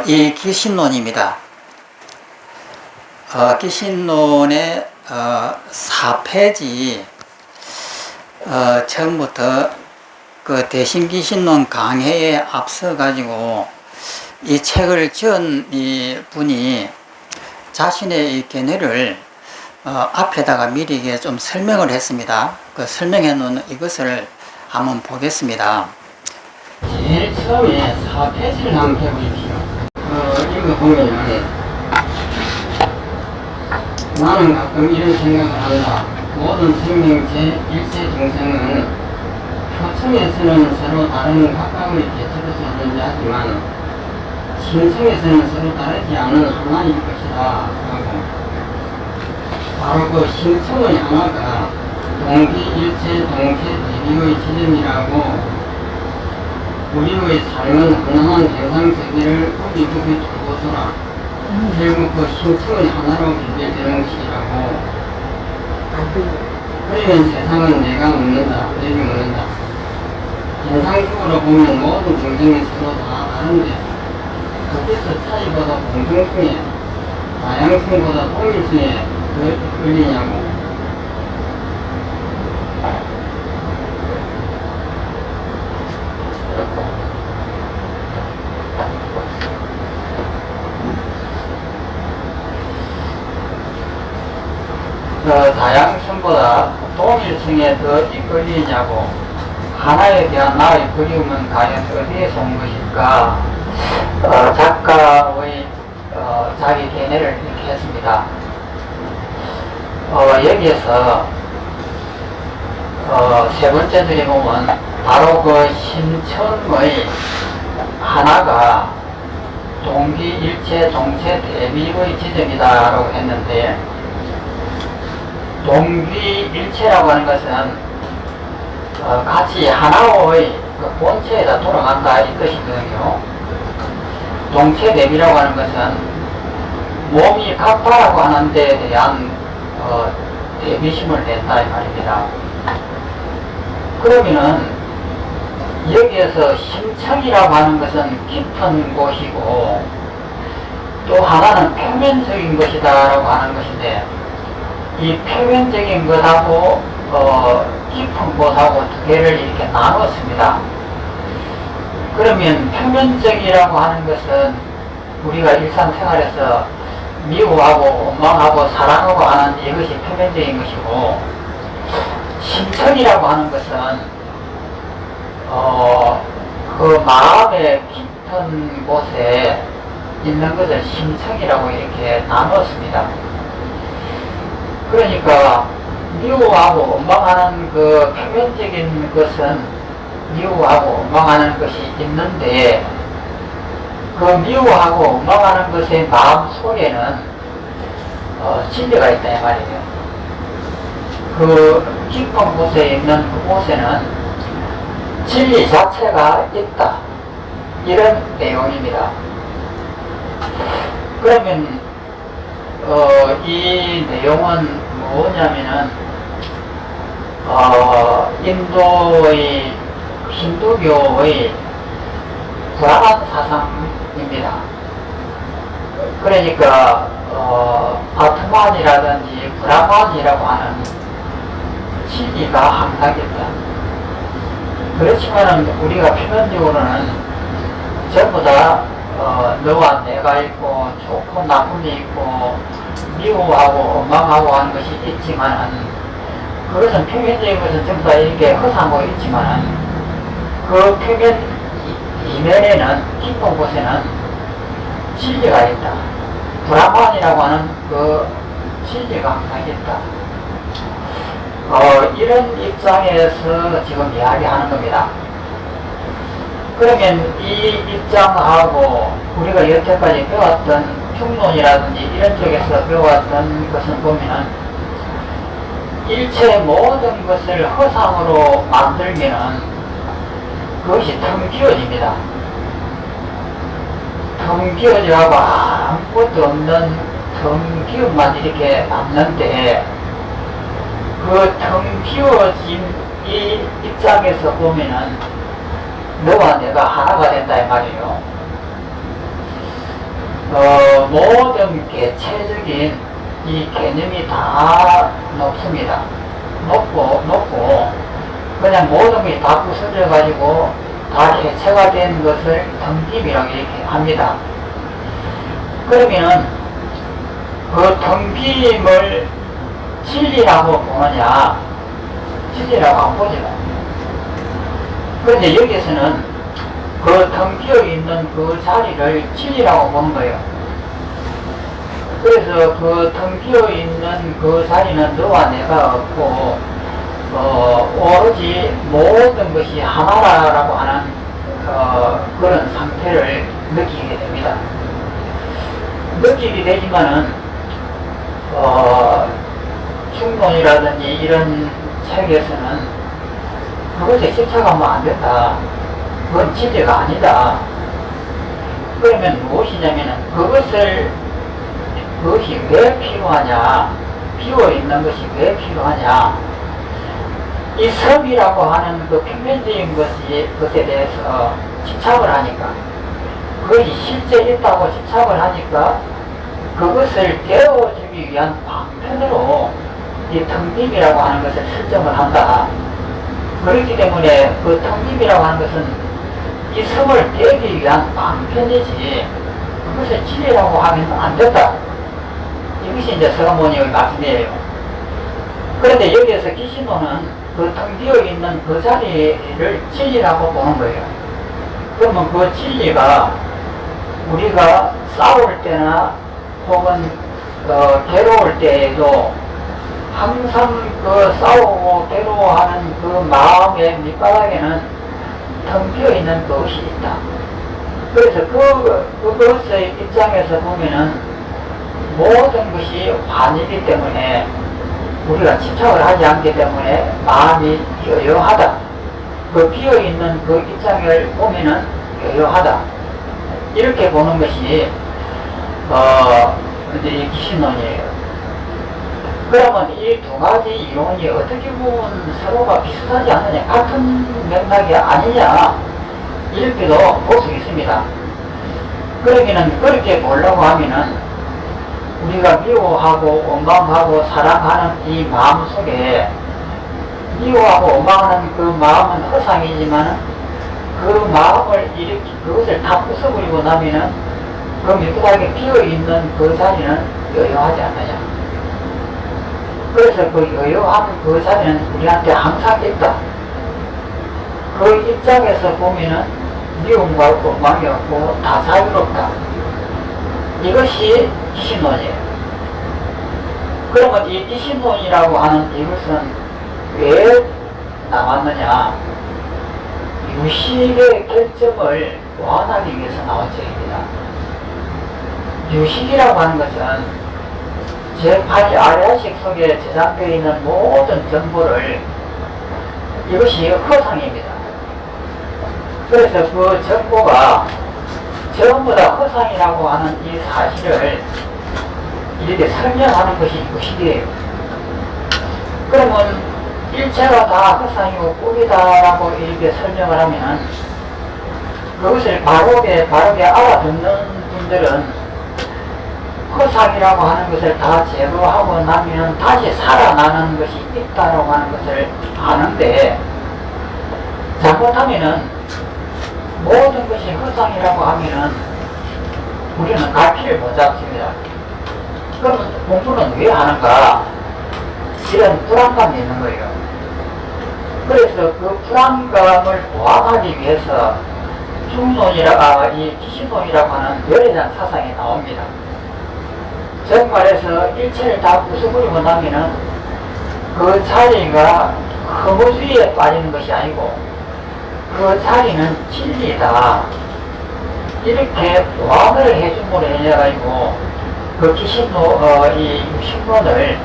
이 기신론입니다. 기신론의 4페이지 처음부터 그 대신기신론 강해에 앞서 가지고 이 책을 지은 이 분이 자신의 이 견해를 앞에다가 미리 좀 설명을 했습니다. 그 설명해 놓은 이것을 한번 보겠습니다. 제일 처음에 4페이지를 한번 해보십시오. 이거 보면은 나는 가끔 이런 생각을 한다. 모든 생명체 일체 중생은 표층에서는 서로 다른 각각의 개체로서 존재하지만 심층에서는 서로 다르지 않은 하나일 것이다 하고, 바로 그 심층의 하나가 동기일체 동체 대비의 지점이라고 우리의 삶은 흔한 대상세계를 꾸비꾸비 두고서라 결국 그 심층의 하나로 비교되는 것이라고. 그러면 세상은 내가 묻는다, 내가 묻는다. 현상적으로 보면 모든 중생이 서로 다 다른데 어째서 차이보다 공정성에, 다양성보다 통일성에 더 끌리냐고. 다양성보다 동일성에 더 이끌리냐고. 하나에 대한 나의 그리움은 과연 어디에서 온 것일까? 작가의 자기 견해를 이렇게 했습니다. 여기에서 세 번째 줄에 보면 바로 그 심층의 하나가 동기일체 동체 대비의 지점이다 라고 했는데, 동기일체라고 하는 것은 같이 하나의 그 본체에다 돌아간다 이 뜻이거든요. 동체 대비라고 하는 것은 몸이 같다라고 하는 데에 대한 대비심을 낸다 이 말입니다. 그러면은 여기에서 심층이라고 하는 것은 깊은 곳이고, 또 하나는 표면적인 것이다 라고 하는 것인데, 이 표면적인 것하고 깊은 곳하고 두 개를 이렇게 나눴습니다. 그러면 표면적이라고 하는 것은 우리가 일상생활에서 미워하고 원망하고 사랑하고 하는 이것이 표면적인 것이고, 심층이라고 하는 것은 그 마음의 깊은 곳에 있는 것을 심층이라고 이렇게 나눴습니다. 그러니까 미워하고 원망하는 그 표면적인 것은 미워하고 원망하는 것이 있는데, 그 미워하고 원망하는 것의 마음 속에는 진리가 있다 이 말이에요. 그 깊은 곳에 있는 그곳에는 진리 자체가 있다, 이런 내용입니다. 그러면 이 내용은 뭐냐면은 인도의 힌두교의 불안한 사상입니다. 그러니까 아트만이라든지 브라만이라고 하는 진리가 항상 있다. 그렇지만은 우리가 표면적으로는 전부 다 너와 내가 있고, 좋고 나쁨이 있고, 미워하고 원망하고 하는 것이 있지만은, 그것은 표면적인 것은 전부 다 이렇게 허상하고 있지만은, 그 표면 이면에는, 깊은 곳에는 진리가 있다. 브라만이라고 하는 그 진리가 항상 있다. 이런 입장에서 지금 이야기하는 겁니다. 그러면 이 입장하고 우리가 여태까지 배웠던 중론이라든지 이런 쪽에서 배웠던 것은 보면은 일체 모든 것을 허상으로 만들면은 그것이 텅 비어집니다. 텅 비어져가고 아무것도 없는 텅 비움만 이렇게 남는데, 그 텅 비어진 이 입장에서 보면은 너와 내가 하나가 된다 이 말이에요. 모든 개체적인 이 개념이 다 높습니다. 높고 그냥 모든 게 다 부서져 가지고 다 해체가 된 것을 텅빔이라고 이렇게 합니다. 그러면은 그 텅빔을 진리라고 보느냐, 진리라고 안 보죠. 그런데 여기서는 그 텅 비어 있는 그 자리를 진리라고 보는 거예요. 그래서 그 텅 비어 있는 그 자리는 너와 내가 없고, 오로지 모든 것이 하나라고 하는 그런 상태를 느끼게 됩니다. 느끼게 되지만은 충동이라든지 이런 책에서는 그것에 집착하면 안 된다. 그건 진리가 아니다. 그러면 무엇이냐면은 그것이 왜 필요하냐, 비어있는 것이 왜 필요하냐, 이 섬이라고 하는 그 평면적인 것에 대해서 집착을 하니까, 그것이 실제 있다고 집착을 하니까 그것을 깨워주기 위한 방편으로 이 텅빔이라고 하는 것을 설정을 한다. 그렇기 때문에 그 텅빔이라고 하는 것은 이 섬을 깨기 위한 방편이지 그것을 진리라고 하면 안 된다. 이것이 이제 서가모니의 말씀이에요. 그런데 여기에서 기신론은 그 텅 비어 있는 그 자리를 진리라고 보는 거예요. 그러면 그 진리가 우리가 싸울 때나 혹은 괴로울 때에도 항상 그 싸우고 괴로워하는 그 마음의 밑바닥에는 텅 비어 있는 그것이 있다. 그래서 그것의 입장에서 보면은 모든 것이 환이기 때문에 우리가 집착을 하지 않기 때문에 마음이 여여하다. 그 비어 있는 그 입장을 보면은 여여하다. 이렇게 보는 것이 이제 이 기신론이에요. 그러면 이 두 가지 이론이 어떻게 보면 서로가 비슷하지 않느냐, 같은 맥락이 아니냐, 이렇게도 볼 수 있습니다. 그러면은 그렇게 보려고 하면은 우리가 미워하고 원망하고 사랑하는 이 마음 속에 미워하고 원망하는 그 마음은 허상이지만 그 마음을 그것을 다 부숴버리고 나면은 그 밑바닥에 비어있는 그 자리는 여유하지 않느냐. 그래서 그 여유한 그 자리는 우리한테 항상 있다. 그 입장에서 보면은 미움과 원망이 없고 다 자유롭다. 이것이 기신론이에요. 그러면 이 기신론이라고 하는 이것은 왜 나왔느냐? 유식의 결점을 보완하기 위해서 나온 책입니다. 유식이라고 하는 것은 제8의 아래아식 속에 저장되어 있는 모든 정보를, 이것이 허상입니다. 그래서 그 정보가 전부 다 허상이라고 하는 이 사실을 이렇게 설명하는 것이 유식이에요. 그러면 일체가 다 허상이고 꿈이다라고 이렇게 설명을 하면 그것을 바르게 알아듣는 분들은 허상이라고 하는 것을 다 제거하고 나면 다시 살아나는 것이 있다라고 하는 것을 아는데, 잘못하면은 모든 것이 허상이라고 하면은 우리는 갈피를 못 잡습니다. 그러면 공부는 왜 하는가? 이런 불안감이 있는 거예요. 그래서 그 불안감을 보완하기 위해서 이 기신론이라고 하는 열에 대한 사상이 나옵니다. 정말에서 일체를 다 부숴버리고 나면은 그 자리가 허무주의에 빠지는 것이 아니고 그 자리는 진리다. 이렇게 보완을 해줌으로 해가지고 그 이 유식론을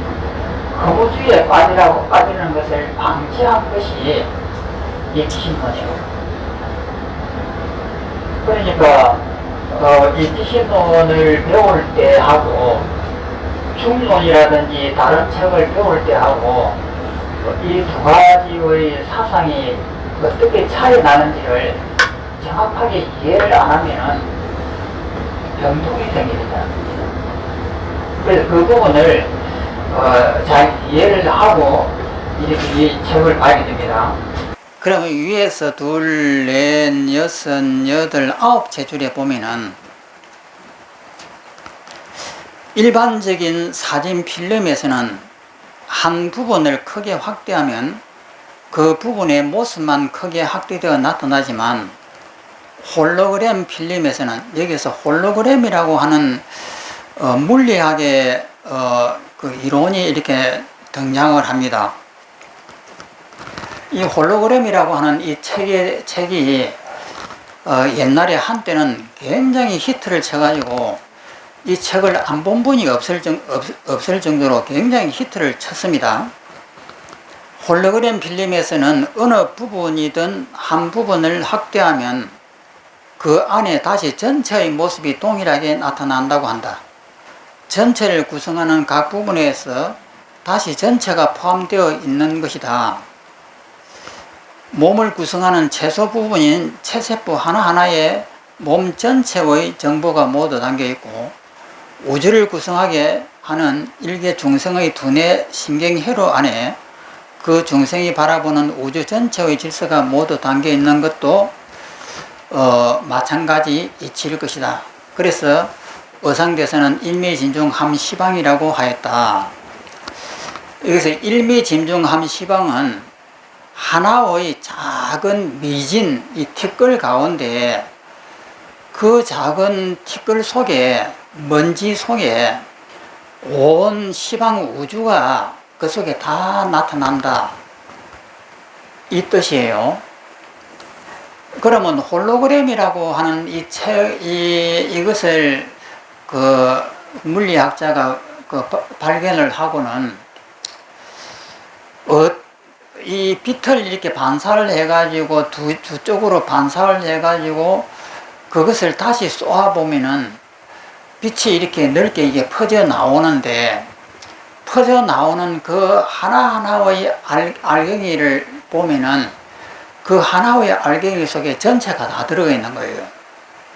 허무주의에 빠지는 것을 방지한 것이 이 기신론이에요. 그러니까 이 기신론을 배울 때 하고 중론이라든지 다른 책을 배울 때 하고 이 두 가지의 사상이 어떻게 차이 나는지를 정확하게 이해를 안 하면은 병동이 생기잖아요. 그래서 그 부분을 잘 이해를 하고 이렇게 이 책을 봐야 됩니다. 그러면 위에서 둘, 넷, 여섯, 여덟, 아홉 재줄에 보면은 일반적인 사진 필름에서는 한 부분을 크게 확대하면 그 부분의 모습만 크게 확대되어 나타나지만 홀로그램 필름에서는 여기서 홀로그램이라고 하는 물리학의 그 이론이 이렇게 등장을 합니다. 이 홀로그램이라고 하는 이 책이 옛날에 한때는 굉장히 히트를 쳐가지고 이 책을 안 본 분이 없을 정도로 굉장히 히트를 쳤습니다. 홀로그램 필름에서는 어느 부분이든 한 부분을 확대하면 그 안에 다시 전체의 모습이 동일하게 나타난다고 한다. 전체를 구성하는 각 부분에서 다시 전체가 포함되어 있는 것이다. 몸을 구성하는 채소 부분인 체세포 하나하나에 몸 전체의 정보가 모두 담겨 있고 우주를 구성하게 하는 일개 중생의 두뇌 신경회로 안에 그 중생이 바라보는 우주 전체의 질서가 모두 담겨 있는 것도 마찬가지 이치일 것이다. 그래서 어상대사는 일미진중함시방이라고 하였다. 여기서 일미진중함시방은 하나의 작은 미진, 이 티끌 가운데 그 작은 티끌 속에, 먼지 속에 온 시방 우주가 그 속에 다 나타난다. 이 뜻이에요. 그러면 홀로그램이라고 하는 이것을 그 물리학자가 그 발견을 하고는 이 빛을 이렇게 반사를 해가지고 두 쪽으로 반사를 해가지고 그것을 다시 쏘아보면은 빛이 이렇게 넓게 이게 퍼져 나오는데 퍼져 나오는 그 하나하나의 알갱이를 보면은 그 하나의 알갱이 속에 전체가 다 들어가 있는 거예요.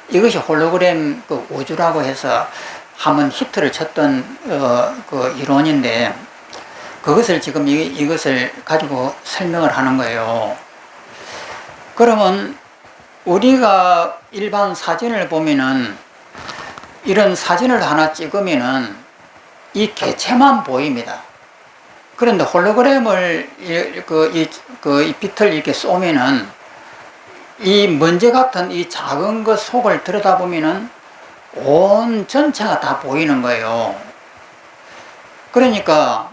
이것이 홀로그램 그 우주라고 해서 한번 히트를 쳤던 그 이론인데 그것을 지금 이것을 가지고 설명을 하는 거예요. 그러면 우리가 일반 사진을 보면은 이런 사진을 하나 찍으면은 이 개체만 보입니다. 그런데 홀로그램을 이 빛을 이렇게 쏘면은 이 먼지 같은 이 작은 것 속을 들여다보면은 온 전체가 다 보이는 거예요. 그러니까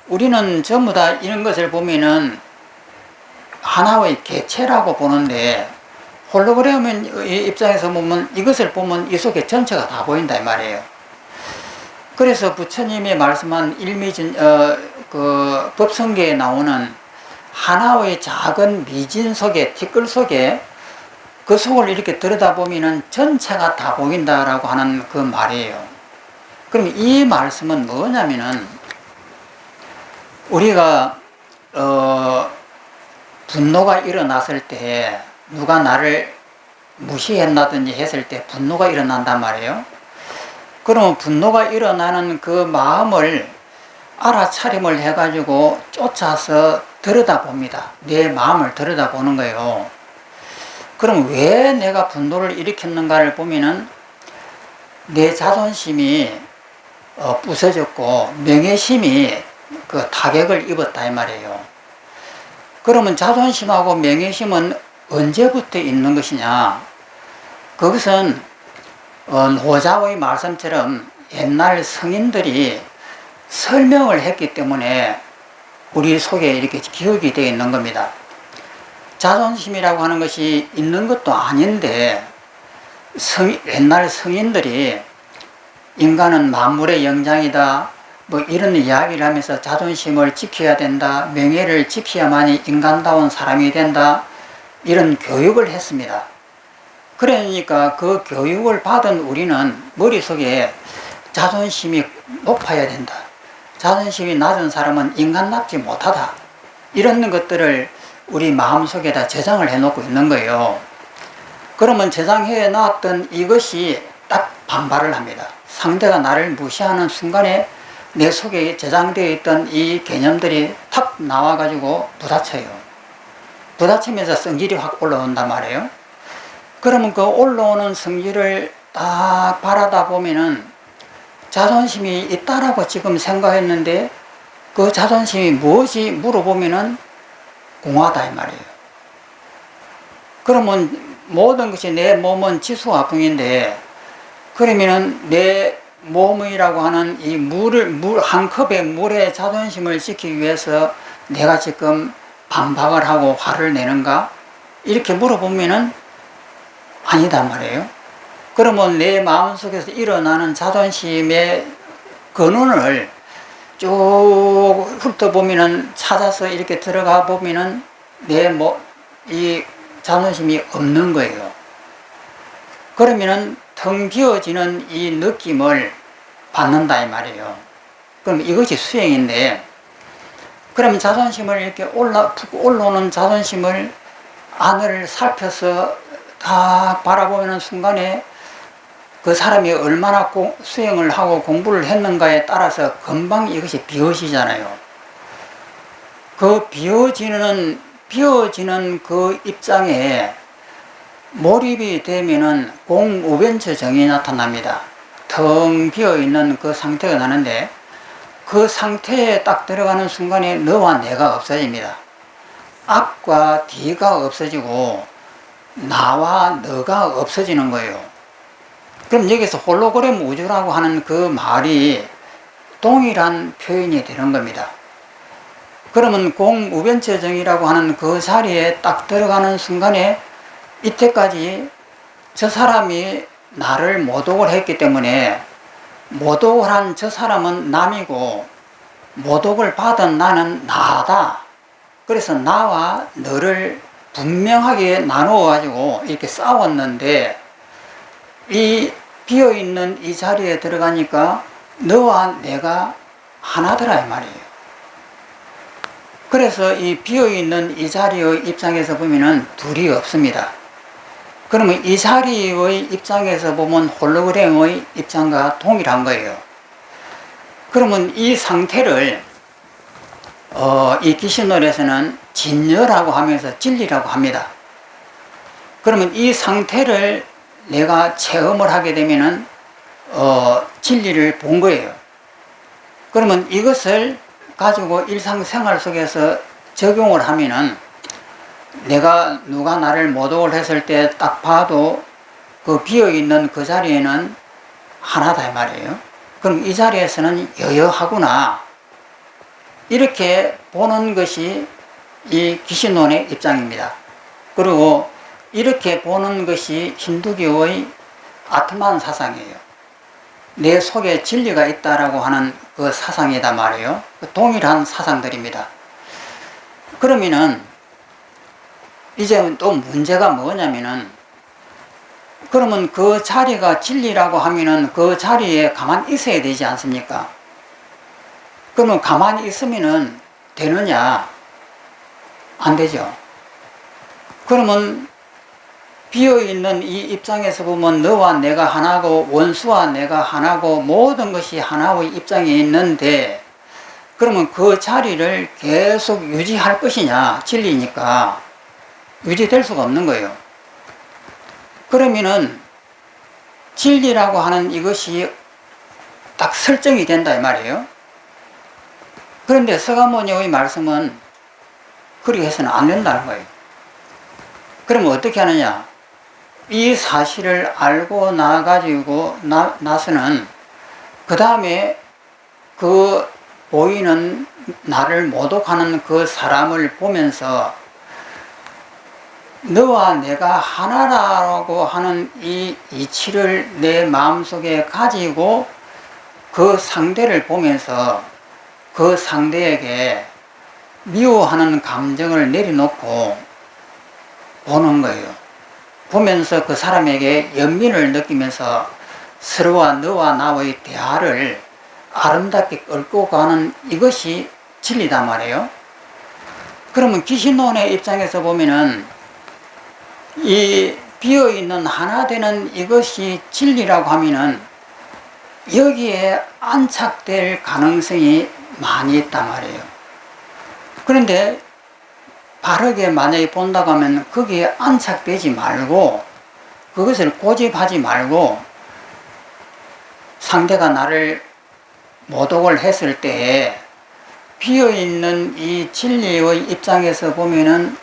우리는 전부 다 이런 것을 보면은 하나의 개체라고 보는데 홀로그램 입장에서 보면 이것을 보면 이 속에 전체가 다 보인다 이 말이에요. 그래서 부처님이 말씀한 그 법성계에 나오는 하나의 작은 미진 속에, 티끌 속에 그 속을 이렇게 들여다보면 전체가 다 보인다라고 하는 그 말이에요. 그럼 이 말씀은 뭐냐면은 우리가 분노가 일어났을 때 누가 나를 무시했나든지 했을 때 분노가 일어난단 말이에요. 그러면 분노가 일어나는 그 마음을 알아차림을 해가지고 쫓아서 들여다봅니다. 내 마음을 들여다보는 거예요. 그럼 왜 내가 분노를 일으켰는가를 보면은 내 자존심이 부서졌고 명예심이 그 타격을 입었다 이 말이에요. 그러면 자존심하고 명예심은 언제부터 있는 것이냐? 그것은 노자의 말씀처럼 옛날 성인들이 설명을 했기 때문에 우리 속에 이렇게 기억이 되어 있는 겁니다. 자존심이라고 하는 것이 있는 것도 아닌데 옛날 성인들이 인간은 만물의 영장이다 뭐 이런 이야기를 하면서 자존심을 지켜야 된다, 명예를 지켜야만이 인간다운 사람이 된다 이런 교육을 했습니다. 그러니까 그 교육을 받은 우리는 머릿속에 자존심이 높아야 된다, 자존심이 낮은 사람은 인간답지 못하다 이런 것들을 우리 마음속에다 저장을 해놓고 있는 거예요. 그러면 저장해 놨던 이것이 딱 반발을 합니다. 상대가 나를 무시하는 순간에 내 속에 저장되어 있던 이 개념들이 탁 나와가지고 부딪혀요. 부딪히면서 성질이 확 올라온단 말이에요. 그러면 그 올라오는 성질을 딱 바라다 보면은 자존심이 있다라고 지금 생각했는데 그 자존심이 무엇이 물어보면은 공하다 이 말이에요. 그러면 모든 것이 내 몸은 지수화풍인데 그러면은 내 몸이라고 하는 이 한 컵의 물에 자존심을 지키기 위해서 내가 지금 반박을 하고 화를 내는가? 이렇게 물어보면은 아니다 말이에요. 그러면 내 마음속에서 일어나는 자존심의 근원을 쭉 훑어보면은 찾아서 이렇게 들어가 보면은 이 자존심이 없는 거예요. 그러면은 텅 비어지는 이 느낌을 받는다 이 말이에요. 그럼 이것이 수행인데, 그러면 자존심을 이렇게 올라오는 자존심을 안을 살펴서 다 바라보는 순간에 그 사람이 얼마나 수행을 하고 공부를 했는가에 따라서 금방 이것이 비워지잖아요. 그 비워지는 그 입장에 몰입이 되면은 공우변처 정이 나타납니다. 텅 비어있는 그 상태가 나는데 그 상태에 딱 들어가는 순간에 너와 내가 없어집니다. 앞과 뒤가 없어지고 나와 너가 없어지는 거예요. 그럼 여기서 홀로그램 우주라고 하는 그 말이 동일한 표현이 되는 겁니다. 그러면 공우변처 정이라고 하는 그 자리에 딱 들어가는 순간에 이때까지 저 사람이 나를 모독을 했기 때문에 모독을 한 저 사람은 남이고 모독을 받은 나는 나다. 그래서 나와 너를 분명하게 나누어 가지고 이렇게 싸웠는데 이 비어있는 이 자리에 들어가니까 너와 내가 하나더라 이 말이에요. 그래서 이 비어있는 이 자리의 입장에서 보면은 둘이 없습니다. 그러면 이 자리의 입장에서 보면 홀로그램의 입장과 동일한 거예요. 그러면 이 상태를 이 기신론에서는 진여라고 하면서 진리라고 합니다. 그러면 이 상태를 내가 체험을 하게 되면은 진리를 본 거예요. 그러면 이것을 가지고 일상생활 속에서 적용을 하면은 내가 누가 나를 모독을 했을 때 딱 봐도 그 비어있는 그 자리에는 하나다 이 말이에요. 그럼 이 자리에서는 여여하구나 이렇게 보는 것이 이 기신론의 입장입니다. 그리고 이렇게 보는 것이 힌두교의 아트만 사상이에요. 내 속에 진리가 있다라고 하는 그 사상이다 말이에요. 동일한 사상들입니다. 그러면은 이제 또 문제가 뭐냐면은 그러면 그 자리가 진리라고 하면은 그 자리에 가만히 있어야 되지 않습니까? 그러면 가만히 있으면은 되느냐? 안 되죠. 그러면 비어있는 이 입장에서 보면 너와 내가 하나고 원수와 내가 하나고 모든 것이 하나의 입장에 있는데 그러면 그 자리를 계속 유지할 것이냐? 진리니까 유지될 수가 없는 거예요. 그러면은 진리라고 하는 이것이 딱 설정이 된다 이 말이에요. 그런데 서가모니의 말씀은 그렇게 해서는 안 된다는 거예요. 그러면 어떻게 하느냐? 이 사실을 알고 나서는 그 다음에 그 보이는 나를 모독하는 그 사람을 보면서 너와 내가 하나라고 하는 이 이치를 내 마음속에 가지고 그 상대를 보면서 그 상대에게 미워하는 감정을 내려놓고 보는 거예요. 보면서 그 사람에게 연민을 느끼면서 서로와 너와 나의 대화를 아름답게 끌고 가는 이것이 진리단 말이에요. 그러면 기신론의 입장에서 보면은 이 비어있는 하나 되는 이것이 진리라고 하면은 여기에 안착될 가능성이 많이 있단 말이에요. 그런데 바르게 만약에 본다고 하면 거기에 안착되지 말고 그것을 고집하지 말고 상대가 나를 모독을 했을 때에 비어있는 이 진리의 입장에서 보면은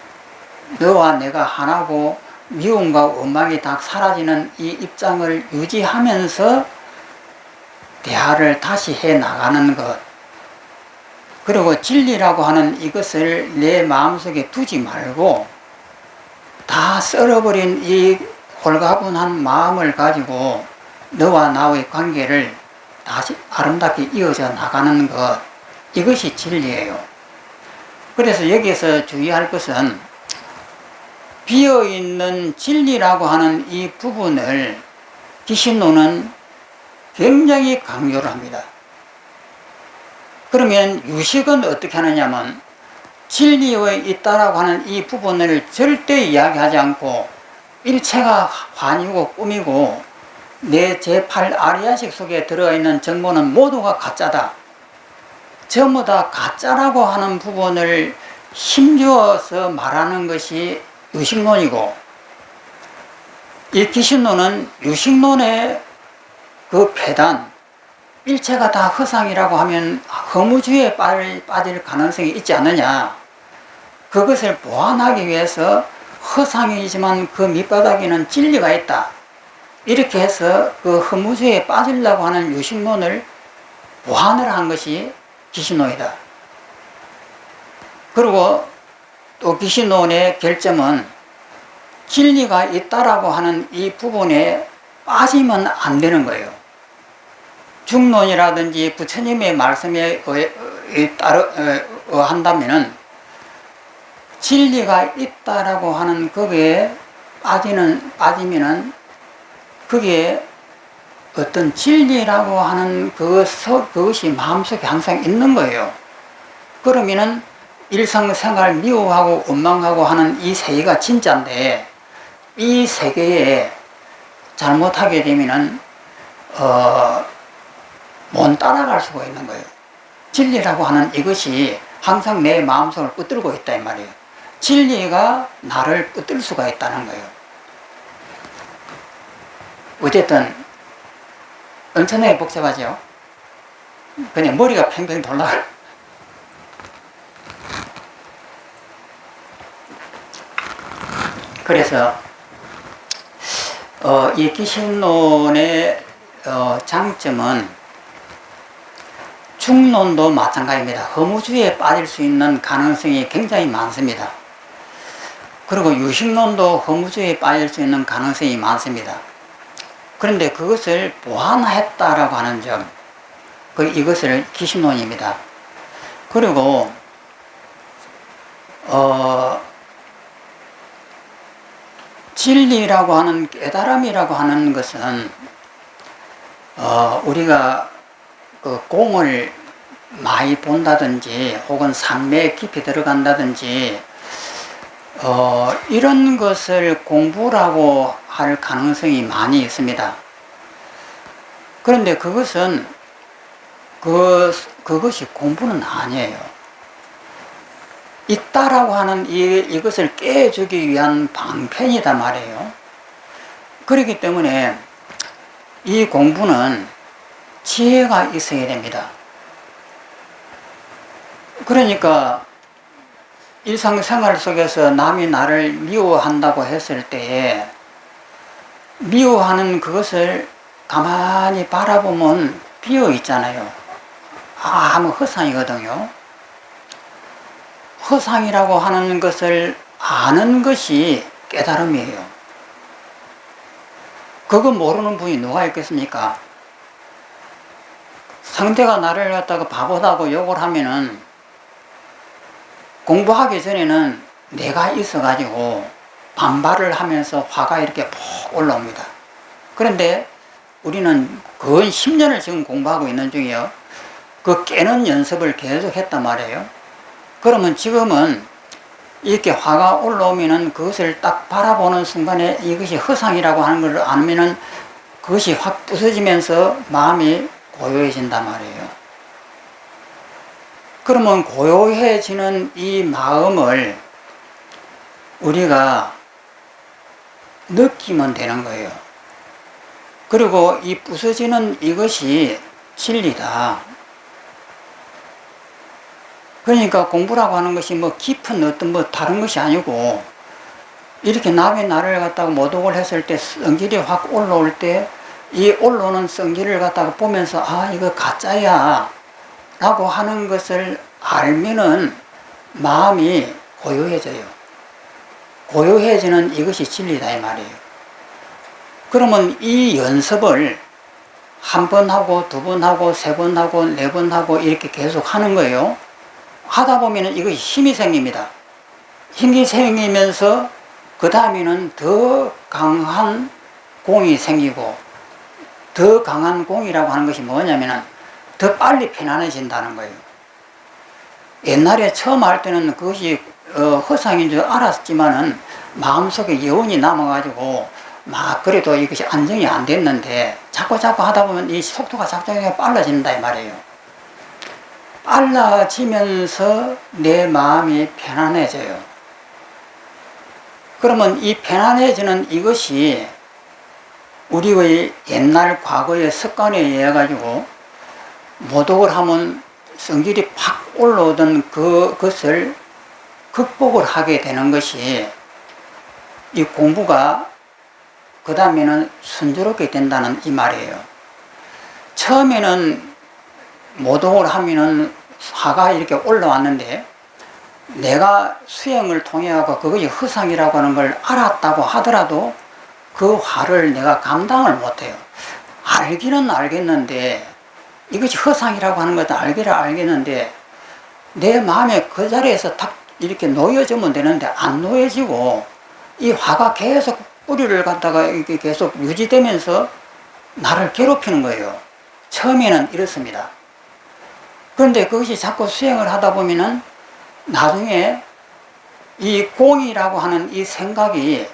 너와 내가 하나고 미움과 원망이 다 사라지는 이 입장을 유지하면서 대화를 다시 해 나가는 것, 그리고 진리라고 하는 이것을 내 마음속에 두지 말고 다 썰어버린 이 홀가분한 마음을 가지고 너와 나의 관계를 다시 아름답게 이어져 나가는 것, 이것이 진리예요. 그래서 여기에서 주의할 것은 비어있는 진리라고 하는 이 부분을 기신론은 굉장히 강조를 합니다. 그러면 유식은 어떻게 하느냐면 진리에 있다라고 하는 이 부분을 절대 이야기하지 않고 일체가 환이고 꿈이고 내 제8 아리아식 속에 들어있는 정보는 모두가 가짜다, 전부 다 가짜라고 하는 부분을 힘주어서 말하는 것이 유식론이고, 이 기신론은 유식론의 그 폐단, 일체가 다 허상이라고 하면 허무주의에 빠질 가능성이 있지 않느냐, 그것을 보완하기 위해서 허상이지만 그 밑바닥에는 진리가 있다, 이렇게 해서 그 허무주의에 빠지려고 하는 유식론을 보완을 한 것이 기신론이다. 그리고 또 기신론의 결점은 진리가 있다라고 하는 이 부분에 빠지면 안 되는 거예요. 중론이라든지 부처님의 말씀에 한다면은 진리가 있다라고 하는 거기에 빠지면은 그게 어떤 진리라고 하는 그것이 마음속에 항상 있는 거예요. 그러면은 일상생활 미워하고 원망하고 하는 이 세계가 진짜인데 이 세계에 잘못하게 되면은 못 따라갈 수가 있는 거예요. 진리라고 하는 이것이 항상 내 마음속을 붙들고 있다 이 말이에요. 진리가 나를 붙들 수가 있다는 거예요. 어쨌든 엄청나게 복잡하죠. 그냥 머리가 팽팽 돌아가. 그래서 이 기신론의 장점은 중론도 마찬가지입니다. 허무주의에 빠질 수 있는 가능성이 굉장히 많습니다. 그리고 유식론도 허무주의에 빠질 수 있는 가능성이 많습니다. 그런데 그것을 보완했다라고 하는 점, 이것을 기신론입니다. 그리고 진리라고 하는 깨달음이라고 하는 것은 우리가 그 공을 많이 본다든지 혹은 산매에 깊이 들어간다든지 이런 것을 공부라고 할 가능성이 많이 있습니다. 그런데 그것은 그것이 공부는 아니에요. 있다라고 하는 이것을 깨주기 위한 방편이다 말이에요. 그렇기 때문에 이 공부는 지혜가 있어야 됩니다. 그러니까 일상생활 속에서 남이 나를 미워한다고 했을 때에 미워하는 그것을 가만히 바라보면 비어 있잖아요. 아무 허상이거든요. 허상이라고 하는 것을 아는 것이 깨달음이에요. 그거 모르는 분이 누가 있겠습니까? 상대가 나를 갖다가 바보다고 욕을 하면은 공부하기 전에는 내가 있어가지고 반발을 하면서 화가 이렇게 푹 올라옵니다. 그런데 우리는 거의 10년을 지금 공부하고 있는 중이에요. 그 깨는 연습을 계속 했단 말이에요. 그러면 지금은 이렇게 화가 올라오면은 그것을 딱 바라보는 순간에 이것이 허상이라고 하는 걸 알면은 그것이 확 부서지면서 마음이 고요해진단 말이에요. 그러면 고요해지는 이 마음을 우리가 느끼면 되는 거예요. 그리고 이 부서지는 이것이 진리다. 그러니까 공부라고 하는 것이 뭐 깊은 어떤 뭐 다른 것이 아니고, 이렇게 남의 나를 갖다가 모독을 했을 때 성질이 확 올라올 때 이 올라오는 성질을 갖다가 보면서 아 이거 가짜야 라고 하는 것을 알면은 마음이 고요해져요. 고요해지는 이것이 진리다 이 말이에요. 그러면 이 연습을 한 번 하고 두 번 하고 세 번 하고 네 번 하고 이렇게 계속 하는 거예요. 하다 보면은 이것이 힘이 생깁니다. 힘이 생기면서 그 다음에는 더 강한 공이 생기고, 더 강한 공이라고 하는 것이 뭐냐면은 더 빨리 편안해진다는 거예요. 옛날에 처음 할 때는 그것이 허상인 줄 알았지만은 마음속에 여운이 남아가지고 막 그래도 이것이 안정이 안 됐는데, 자꾸 하다 보면 이 속도가 작작하게 빨라진다 이 말이에요. 빨라지면서 내 마음이 편안해져요. 그러면 이 편안해지는 이것이 우리의 옛날 과거의 습관에 의해 가지고 모독을 하면 성질이 팍 올라오던 그것을 극복을 하게 되는 것이 이 공부가 그 다음에는 순조롭게 된다는 이 말이에요. 처음에는 모독을 하면은 화가 이렇게 올라왔는데, 내가 수행을 통해 하고 그것이 허상이라고 하는 걸 알았다고 하더라도 그 화를 내가 감당을 못해요. 알기는 알겠는데, 이것이 허상이라고 하는 것도 알겠는데, 내 마음에 그 자리에서 딱 이렇게 놓여지면 되는데 안 놓여지고 이 화가 계속 뿌리를 갖다가 이렇게 계속 유지되면서 나를 괴롭히는 거예요. 처음에는 이렇습니다. 그런데 그것이 자꾸 수행을 하다 보면은 나중에 이 공이라고 하는 이 생각이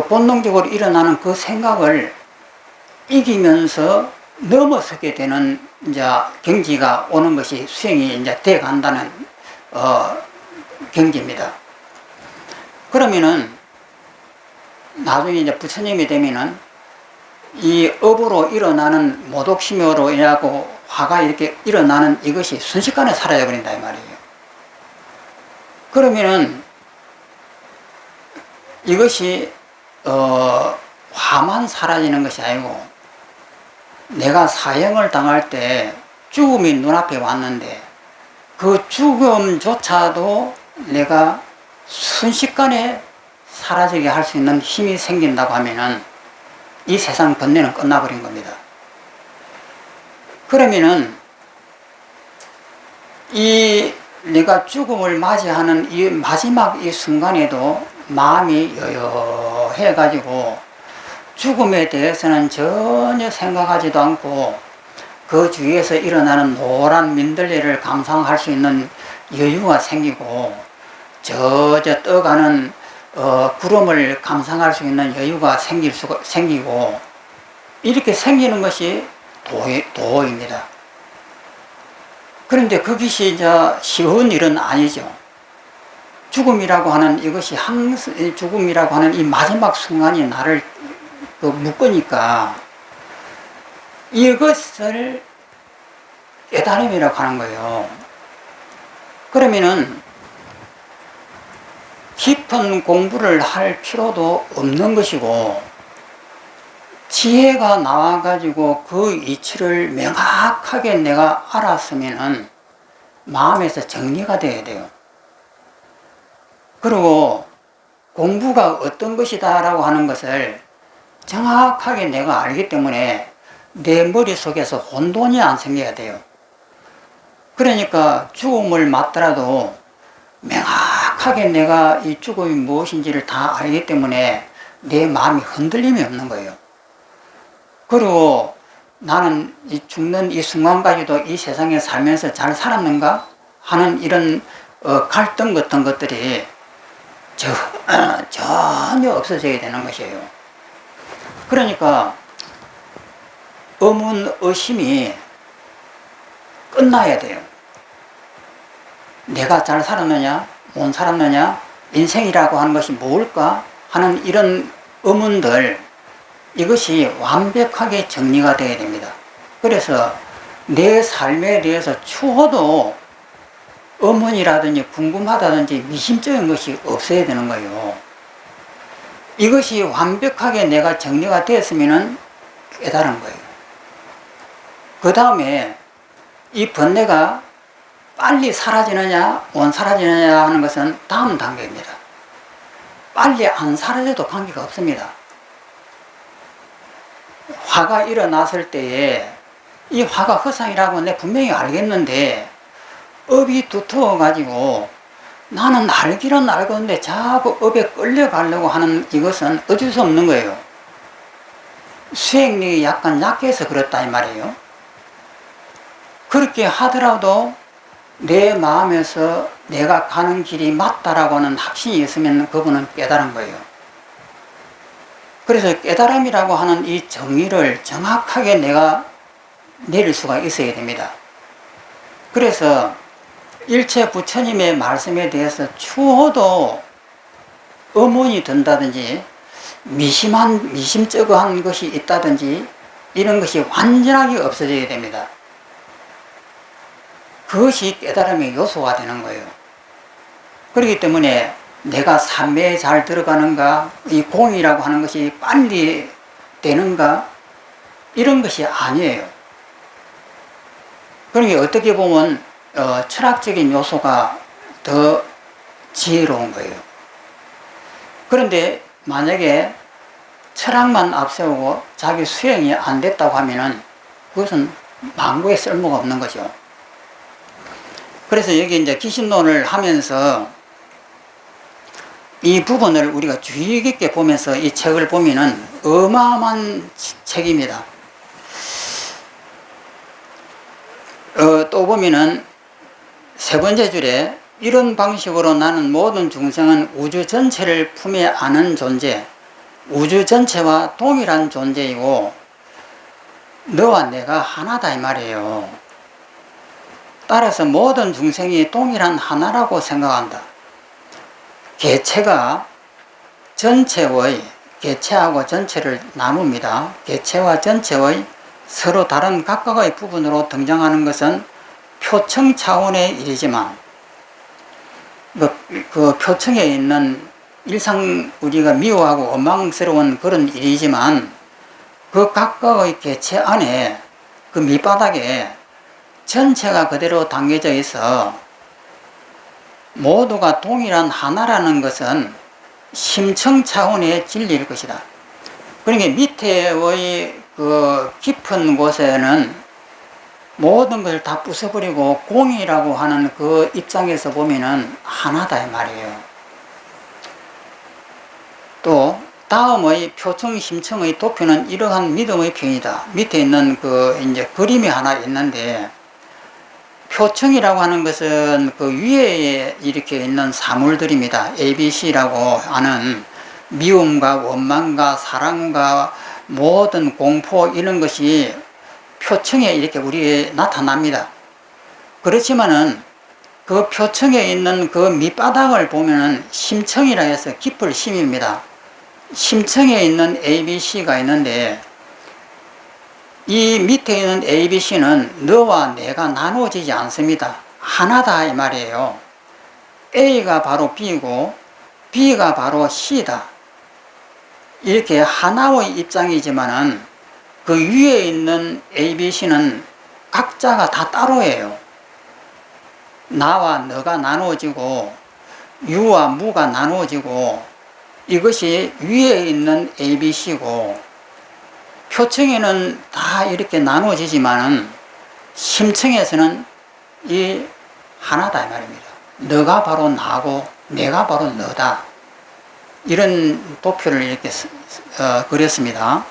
본능적으로 일어나는 그 생각을 이기면서 넘어서게 되는 이제 경지가 오는 것이 수행이 이제 돼 간다는 경지입니다. 그러면은 나중에 이제 부처님이 되면은 이 업으로 일어나는 모독심으로 인하고 화가 이렇게 일어나는 이것이 순식간에 사라져 버린다 이 말이에요. 그러면은 이것이 화만 사라지는 것이 아니고, 내가 사형을 당할 때 죽음이 눈앞에 왔는데 그 죽음조차도 내가 순식간에 사라지게 할 수 있는 힘이 생긴다고 하면은 이 세상 번뇌는 끝나버린 겁니다. 그러면은 이 내가 죽음을 맞이하는 이 마지막 이 순간에도 마음이 여여해 가지고 죽음에 대해서는 전혀 생각하지도 않고 그 주위에서 일어나는 노란 민들레를 감상할 수 있는 여유가 생기고, 저 떠가는 구름을 감상할 수 있는 여유가 생기고, 이렇게 생기는 것이 도입니다. 그런데 그것이 이제 쉬운 일은 아니죠. 죽음이라고 하는 이것이 죽음이라고 하는 이 마지막 순간이 나를 묶으니까 이것을 깨달음이라고 하는 거예요. 그러면은 깊은 공부를 할 필요도 없는 것이고, 지혜가 나와가지고 그 이치를 명확하게 내가 알았으면은 마음에서 정리가 돼야 돼요. 그리고 공부가 어떤 것이다 라고 하는 것을 정확하게 내가 알기 때문에 내 머릿속에서 혼돈이 안 생겨야 돼요. 그러니까 죽음을 맞더라도 명확하게 내가 이 죽음이 무엇인지를 다 알기 때문에 내 마음이 흔들림이 없는 거예요. 그리고 나는 이 죽는 이 순간까지도 이 세상에 살면서 잘 살았는가 하는 이런 갈등 같은 것들이 전혀 없어져야 되는 것이에요. 그러니까 의문, 의심이 끝나야 돼요. 내가 잘 살았느냐, 못 살았느냐, 인생이라고 하는 것이 뭘까 하는 이런 의문들, 이것이 완벽하게 정리가 되어야 됩니다. 그래서 내 삶에 대해서 추호도 의문이라든지 궁금하다든지 미심적인 것이 없어야 되는 거예요. 이것이 완벽하게 내가 정리가 되었으면 깨달은 거예요. 그 다음에 이 번뇌가 빨리 사라지느냐 못 사라지느냐 하는 것은 다음 단계입니다. 빨리 안 사라져도 관계가 없습니다. 화가 일어났을 때에 이 화가 허상이라고 내가 분명히 알겠는데 업이 두터워 가지고 나는 알기는 알겠는데 자꾸 업에 끌려가려고 하는 이것은 어쩔 수 없는 거예요. 수행력이 약간 약해서 그렇다 이 말이에요. 그렇게 하더라도 내 마음에서 내가 가는 길이 맞다라고 하는 확신이 있으면 그분은 깨달은 거예요. 그래서 깨달음이라고 하는 이 정의를 정확하게 내가 내릴 수가 있어야 됩니다. 그래서 일체 부처님의 말씀에 대해서 추호도 의문이 든다든지 미심쩍어한 것이 있다든지 이런 것이 완전하게 없어져야 됩니다. 그것이 깨달음의 요소가 되는 거예요. 그렇기 때문에 내가 삼매에 잘 들어가는가, 이 공이라고 하는 것이 빨리 되는가, 이런 것이 아니에요. 그러니까 어떻게 보면 철학적인 요소가 더 지혜로운 거예요. 그런데 만약에 철학만 앞세우고 자기 수행이 안 됐다고 하면은 그것은 망고에 쓸모가 없는 거죠. 그래서 여기 이제 기신론을 하면서 이 부분을 우리가 주의 깊게 보면서 이 책을 보면은 어마어마한 책입니다. 또 보면은 세 번째 줄에 이런 방식으로 나는 모든 중생은 우주 전체를 품에 안은 존재, 우주 전체와 동일한 존재이고 너와 내가 하나다 이 말이에요. 따라서 모든 중생이 동일한 하나라고 생각한다. 개체가 전체의, 개체하고 전체를 나눕니다. 개체와 전체의 서로 다른 각각의 부분으로 등장하는 것은 표청 차원의 일이지만 그 표청에 있는 일상 우리가 미워하고 원망스러운 그런 일이지만 그 각각의 개체 안에 그 밑바닥에 전체가 그대로 담겨져 있어 모두가 동일한 하나라는 것은 심청 차원의 진리일 것이다. 그러니까 밑에의 그 깊은 곳에는 모든 걸 다 부숴버리고 공이라고 하는 그 입장에서 보면은 하나다 이 말이에요. 또 다음의 표청 심청의 도표는 이러한 믿음의 표현이다. 밑에 있는 그 이제 그림이 하나 있는데 표청이라고 하는 것은 그 위에 이렇게 있는 사물들입니다. ABC라고 하는 미움과 원망과 사랑과 모든 공포 이런 것이 표청에 이렇게 우리에 나타납니다. 그렇지만은 그 표청에 있는 그 밑바닥을 보면은 심청이라 해서 깊을 심입니다. 심청에 있는 ABC가 있는데 이 밑에 있는 ABC는 너와 내가 나누어지지 않습니다. 하나다 이 말이에요. A가 바로 B고 B가 바로 C다. 이렇게 하나의 입장이지만은 그 위에 있는 ABC는 각자가 다 따로예요. 나와 너가 나누어지고 유와 무가 나누어지고 이것이 위에 있는 ABC고 표청에는 다 이렇게 나누어지지만은 심청에서는 이 하나다 이 말입니다. 너가 바로 나고 내가 바로 너다. 이런 도표를 이렇게 그렸습니다.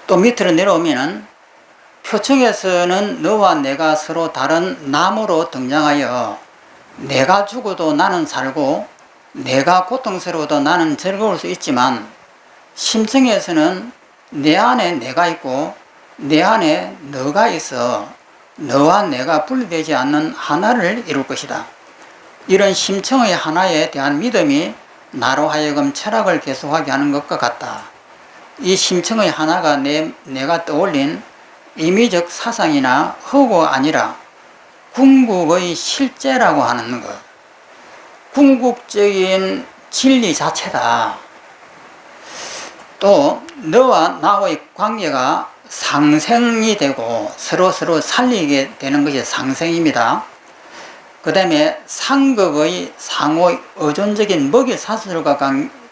또 밑으로 내려오면은 표층에서는 너와 내가 서로 다른 나무로 등장하여 내가 죽어도 나는 살고 내가 고통스러워도 나는 즐거울 수 있지만, 심층에서는 내 안에 내가 있고 내 안에 너가 있어 너와 내가 분리되지 않는 하나를 이룰 것이다. 이런 심층의 하나에 대한 믿음이 나로 하여금 철학을 계속하게 하는 것과 같다. 이 심층의 하나가 내가 떠올린 임의적 사상이나 허구가 아니라 궁극의 실제라고 하는 것, 궁극적인 진리 자체다. 또 너와 나의 관계가 상생이 되고 서로 살리게 되는 것이 상생입니다. 그 다음에 상극의 상호 의존적인 먹이 사슬과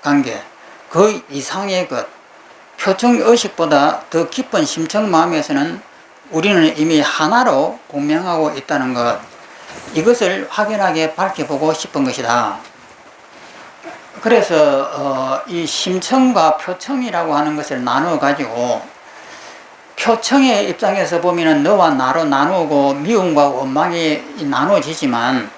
관계, 그 이상의 것, 표층의식보다 더 깊은 심층 마음에서는 우리는 이미 하나로 공명하고 있다는 것, 이것을 확연하게 밝혀보고 싶은 것이다. 그래서 이 심층과 표층이라고 하는 것을 나누어 가지고, 표층의 입장에서 보면 너와 나로 나누고 미움과 원망이 나누어지지만,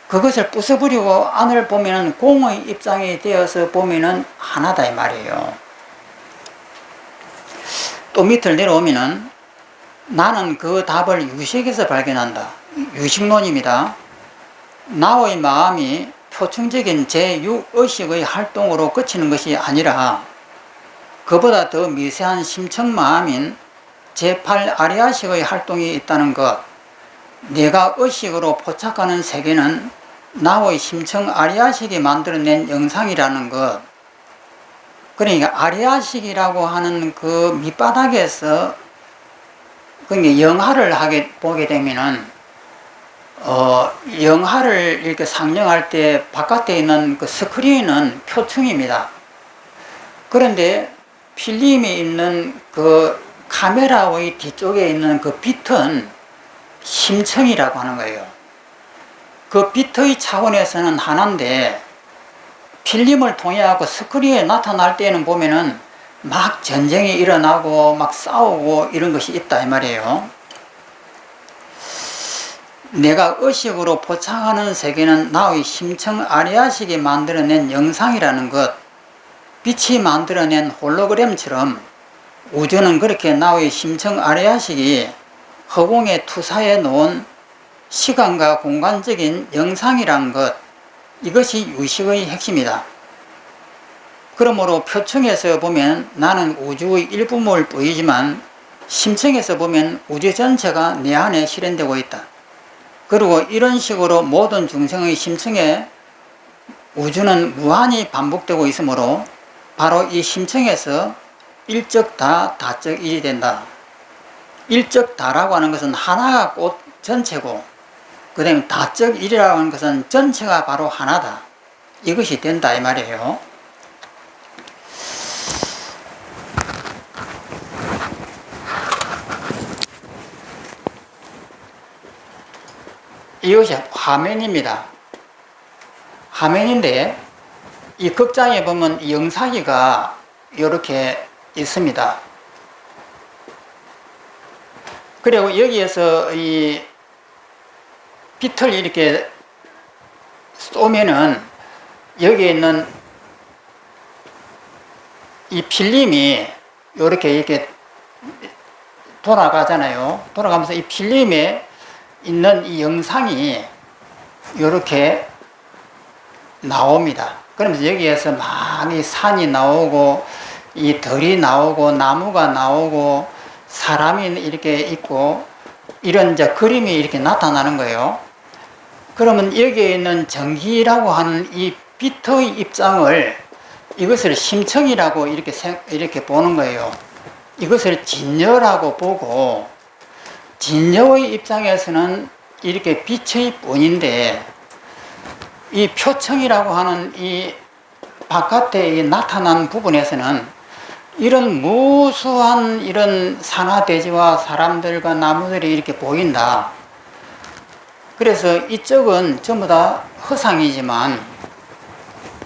그것을 부숴버리고 안을 보면 공의 입장이 되어서 보면 하나다 이 말이에요. 또 밑을 내려오면 나는 그 답을 유식에서 발견한다. 유식론입니다. 나의 마음이 표층적인 제6의식의 활동으로 그치는 것이 아니라 그보다 더 미세한 심층 마음인 제8 아리아식의 활동이 있다는 것, 내가 의식으로 포착하는 세계는 나의 심층 아리아식이 만들어낸 영상이라는 것. 그러니까 아리아식이라고 하는 그 밑바닥에서 그러니까 영화를 보게 되면은 영화를 이렇게 상영할 때 바깥에 있는 그 스크린은 표층입니다. 그런데 필름이 있는 그 카메라의 뒤쪽에 있는 그 빛은 심층이라고 하는 거예요. 그 빛의 차원에서는 하나인데, 필름을 통해 하고 스크린에 나타날 때는 보면은 막 전쟁이 일어나고 막 싸우고 이런 것이 있다 이 말이에요. 내가 의식으로 포착하는 세계는 나의 심층 아리아식이 만들어낸 영상이라는 것, 빛이 만들어낸 홀로그램처럼 우주는 그렇게 나의 심층 아리아식이 허공에 투사해 놓은 시간과 공간적인 영상이란 것, 이것이 유식의 핵심이다. 그러므로 표층에서 보면 나는 우주의 일부분을 보이지만, 심층에서 보면 우주 전체가 내 안에 실현되고 있다. 그리고 이런 식으로 모든 중생의 심층에 우주는 무한히 반복되고 있으므로 바로 이 심층에서 일적다, 다적일이 된다. 일적다라고 하는 것은 하나가 꽃 전체고, 그 다음에 다적일이라고 하는 것은 전체가 바로 하나다. 이것이 된다 이 말이에요. 이것이 화면입니다. 화면인데 이 극장에 보면 이 영상기가 이렇게 있습니다. 그리고 여기에서 이 빛을 이렇게 쏘면은 여기에 있는 이 필름이 이렇게 돌아가잖아요. 돌아가면서 이 필름에 있는 이 영상이 이렇게 나옵니다. 그러면서 여기에서 많이 산이 나오고 이 들이 나오고 나무가 나오고 사람이 이렇게 있고 이런 이제 그림이 이렇게 나타나는 거예요. 그러면 여기에 있는 전기라고 하는 이 빛의 입장을, 이것을 심층이라고 이렇게 보는 거예요. 이것을 진여라고 보고, 진여의 입장에서는 이렇게 빛의 뿐인데, 이 표층이라고 하는 이 바깥에 나타난 부분에서는 이런 무수한 이런 산화대지와 사람들과 나무들이 이렇게 보인다. 그래서 이쪽은 전부 다 허상이지만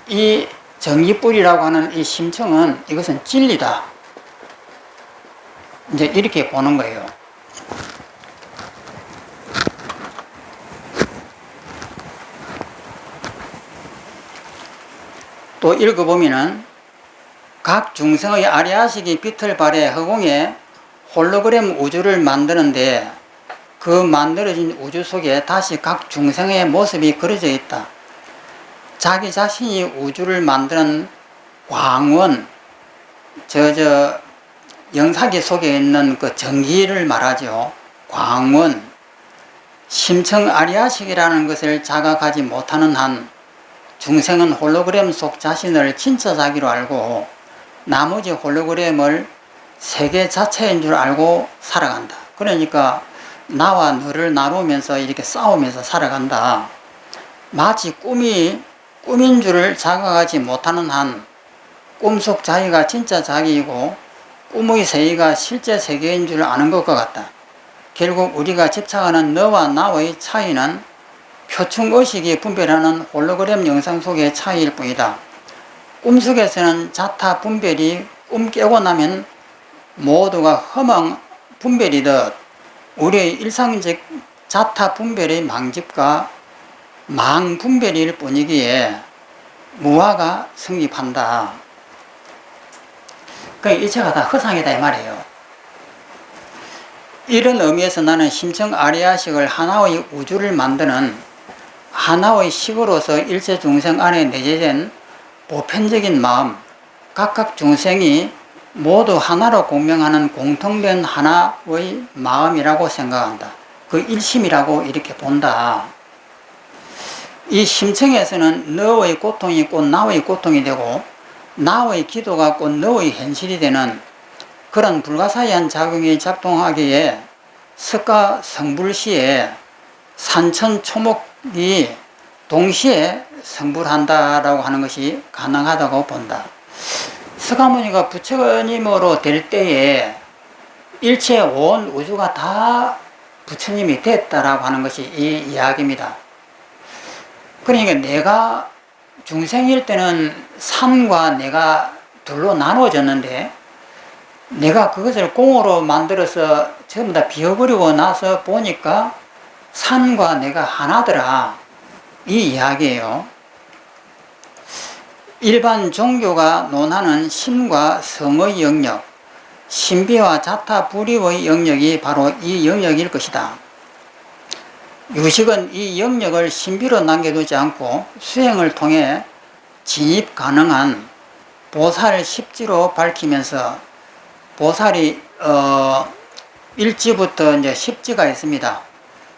이 전기불이라고 하는 이 심층은 이것은 진리다. 이제 이렇게 보는 거예요. 또 읽어보면은 각 중생의 아리아식이 빛을 발해 허공에 홀로그램 우주를 만드는데 그 만들어진 우주 속에 다시 각 중생의 모습이 그려져 있다. 자기 자신이 우주를 만드는 광원, 영사기 속에 있는 그 전기를 말하죠. 광원, 심청 아리아식이라는 것을 자각하지 못하는 한 중생은 홀로그램 속 자신을 진짜 자기로 알고 나머지 홀로그램을 세계 자체인 줄 알고 살아간다. 그러니까 나와 너를 나누면서 이렇게 싸우면서 살아간다. 마치 꿈인 줄을 자각하지 못하는 한 꿈속 자기가 진짜 자기이고 꿈의 세계가 실제 세계인 줄 아는 것과 같다. 결국 우리가 집착하는 너와 나의 차이는 표충의식이 분별하는 홀로그램 영상 속의 차이일 뿐이다. 꿈속에서는 자타 분별이 꿈 깨고 나면 모두가 허망 분별이듯 우리의 일상적 자타 분별의 망집과 망 분별일 뿐이기에 무아가 성립한다. 그러니까 일체가 다 허상이다 이 말이에요. 이런 의미에서 나는 심청 아리아식을 하나의 우주를 만드는 하나의 식으로서 일체 중생 안에 내재된 보편적인 마음, 각각 중생이 모두 하나로 공명하는 공통된 하나의 마음이라고 생각한다. 그 일심이라고 이렇게 본다. 이 심청에서는 너의 고통이 곧 나의 고통이 되고 나의 기도가 곧 너의 현실이 되는 그런 불가사의한 작용이 작동하기에 석가 성불시에 산천초목이 동시에 성불한다라고 하는 것이 가능하다고 본다. 석가모니가 부처님으로 될 때에 일체 온 우주가 다 부처님이 됐다라고 하는 것이 이 이야기입니다. 그러니까 내가 중생일 때는 산과 내가 둘로 나누어졌는데 내가 그것을 공으로 만들어서 전부 다 비워버리고 나서 보니까 산과 내가 하나더라. 이 이야기예요. 일반 종교가 논하는 심과 성의 영역, 신비와 자타 불이의 영역이 바로 이 영역일 것이다. 유식은 이 영역을 신비로 남겨두지 않고 수행을 통해 진입 가능한 보살 십지로 밝히면서 보살이 1지부터 이제 10지가 있습니다.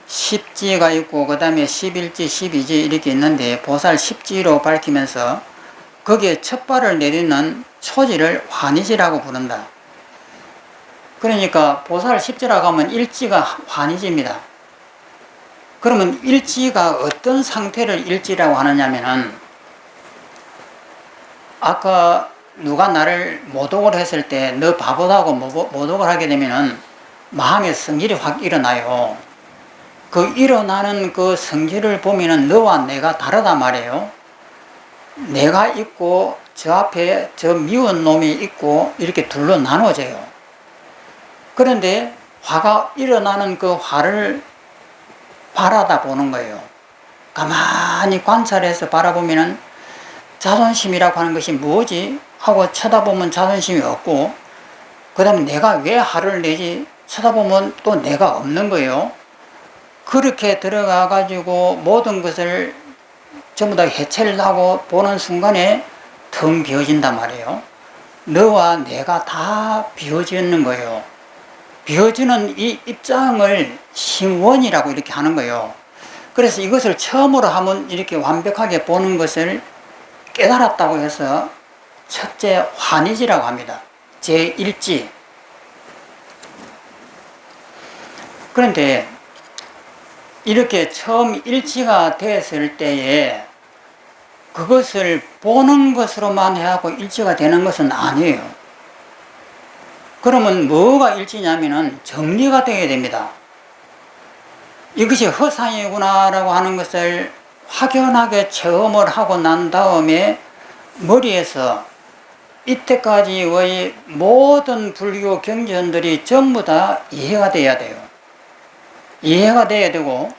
10지가 있고 그 다음에 11지, 12지 이렇게 있는데 보살 10지로 밝히면서 거기에 첫 발을 내딛는 초지를 환희지라고 부른다. 그러니까 보살 10지라고 하면 1지가 환희지입니다. 그러면 1지가 어떤 상태를 1지라고 하느냐면은 아까 누가 나를 모독을 했을 때 너 바보다고 모독을 하게 되면은 마음의 성질이 확 일어나요. 그 일어나는 그 성질을 보면은 너와 내가 다르단 말이에요. 내가 있고 저 앞에 저 미운 놈이 있고 이렇게 둘로 나눠져요. 그런데 화가 일어나는 그 화를 바라다 보는 거예요. 가만히 관찰해서 바라보면은 자존심이라고 하는 것이 뭐지? 하고 쳐다보면 자존심이 없고, 그 다음에 내가 왜 화를 내지? 쳐다보면 또 내가 없는 거예요. 그렇게 들어가 가지고 모든 것을 전부 다 해체를 하고 보는 순간에 텅 비어진단 말이에요. 너와 내가 다 비어지는 거예요. 비어지는 이 입장을 심원이라고 이렇게 하는 거예요. 그래서 이것을 처음으로 한번 이렇게 완벽하게 보는 것을 깨달았다고 해서 첫째 환희지라고 합니다. 제1지. 그런데 이렇게 처음 일지가 됐을 때에 그것을 보는 것으로만 해갖고 일지가 되는 것은 아니에요. 그러면 뭐가 일지냐면은 정리가 되어야 됩니다. 이것이 허상이구나라고 하는 것을 확연하게 체험을 하고 난 다음에 머리에서 이때까지의 모든 불교 경전들이 전부 다 이해가 돼야 돼요. 이해가 돼야 되고,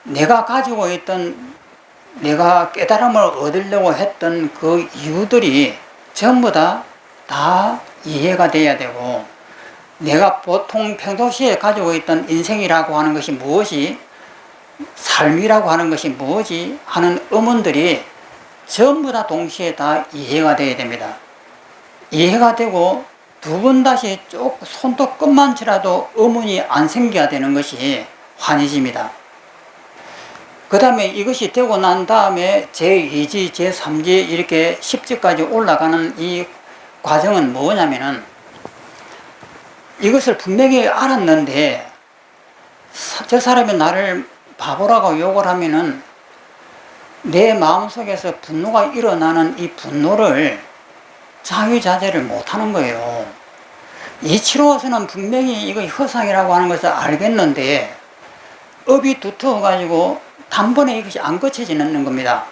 내가 가지고 있던, 내가 깨달음을 얻으려고 했던 그 이유들이 전부 다 이해가 돼야 되고, 내가 보통 평소시에 가지고 있던 인생이라고 하는 것이 무엇이, 삶이라고 하는 것이 무엇이 하는 의문들이 전부 다 동시에 다 이해가 돼야 됩니다. 이해가 되고 두 번 다시 손톱 끝만치라도 의문이 안 생겨야 되는 것이 환희지입니다. 그 다음에 이것이 되고 난 다음에 제2지, 제3지 이렇게 10지까지 올라가는 이 과정은 뭐냐면은, 이것을 분명히 알았는데 저 사람이 나를 바보라고 욕을 하면은 내 마음속에서 분노가 일어나는 이 분노를 자유자재를 못하는 거예요. 이치로서는 분명히 이거 허상이라고 하는 것을 알겠는데 업이 두터워가지고 단번에 이것이 안 거쳐지는 겁니다.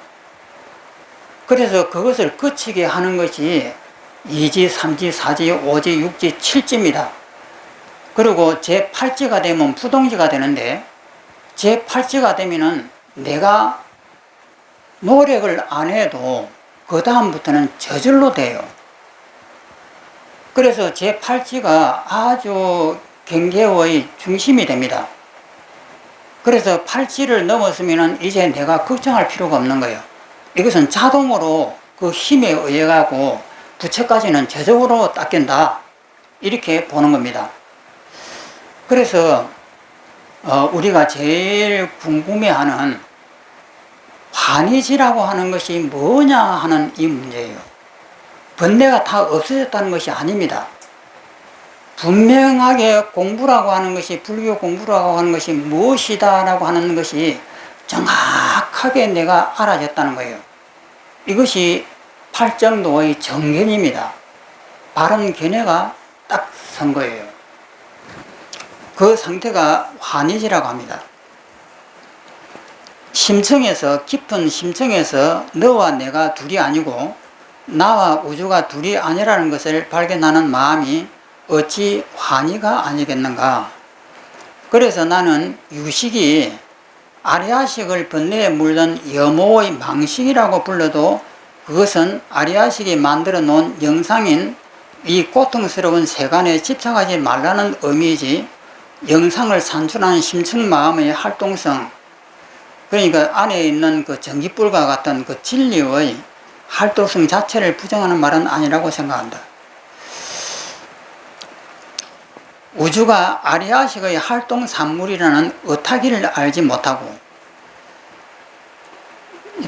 그래서 그것을 거치게 하는 것이 2지, 3지, 4지, 5지, 6지, 7지입니다. 그리고 제8지가 되면 부동지가 되는데, 제8지가 되면은 내가 노력을 안 해도 그 다음부터는 저절로 돼요. 그래서 제8지가 아주 경계의 중심이 됩니다. 그래서 8지를 넘었으면 이제 내가 걱정할 필요가 없는 거예요. 이것은 자동으로 그 힘에 의해 가고 부처까지는 저절로 닦인다, 이렇게 보는 겁니다. 그래서 우리가 제일 궁금해하는 환희지라고 하는 것이 뭐냐 하는 이 문제예요. 번뇌가 다 없어졌다는 것이 아닙니다. 분명하게 공부라고 하는 것이, 불교 공부라고 하는 것이 무엇이다 라고 하는 것이 정확하게 내가 알아졌다는 거예요. 이것이 팔정도의 정견입니다. 바른 견해가 딱 선 거예요. 그 상태가 환희지라고 합니다. 심층에서, 깊은 심층에서 너와 내가 둘이 아니고 나와 우주가 둘이 아니라는 것을 발견하는 마음이 어찌 환희가 아니겠는가. 그래서 나는 유식이 아리아식을 번뇌에 물든 여모의 망식이라고 불러도 그것은 아리아식이 만들어 놓은 영상인 이 고통스러운 세간에 집착하지 말라는 의미이지, 영상을 산출하는 심층 마음의 활동성, 그러니까 안에 있는 그 전기불과 같은 그 진리의 활동성 자체를 부정하는 말은 아니라고 생각한다. 우주가 아리아식의 활동 산물이라는 의타기를 알지 못하고,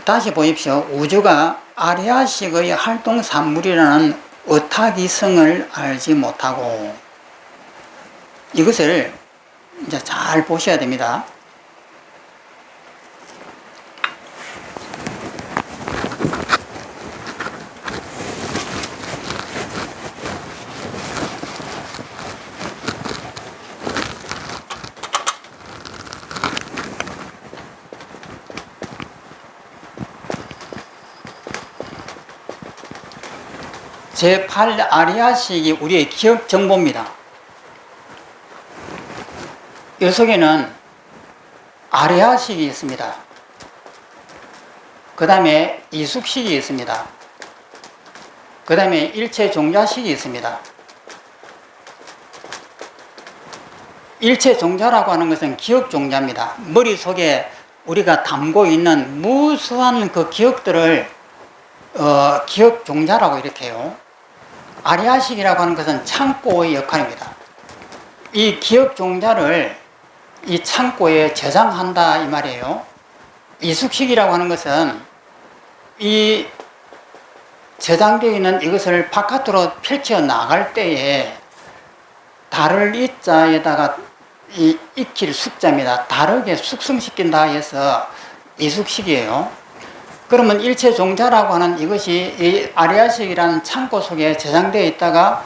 다시 보십시오. 우주가 아리아식의 활동 산물이라는 의타기성을 알지 못하고, 이것을 이제 잘 보셔야 됩니다. 제8 아리아식이 우리의 기억 정보입니다. 이 속에는 아리아식이 있습니다. 그 다음에 이숙식이 있습니다. 그 다음에 일체 종자식이 있습니다. 일체 종자라고 하는 것은 기억 종자입니다. 머릿속에 우리가 담고 있는 무수한 그 기억들을 기억 종자라고 이렇게 해요. 아리아식이라고 하는 것은 창고의 역할입니다. 이 기억 종자를 이 창고에 저장한다 이 말이에요. 이숙식이라고 하는 것은 이 저장되어 있는 이것을 바깥으로 펼쳐 나갈 때에 달을 이자에다가 이 익힐 숙자입니다. 다르게 숙성시킨다 해서 이숙식이에요. 그러면 일체 종자라고 하는 이것이 이 아리아식이라는 창고 속에 저장되어 있다가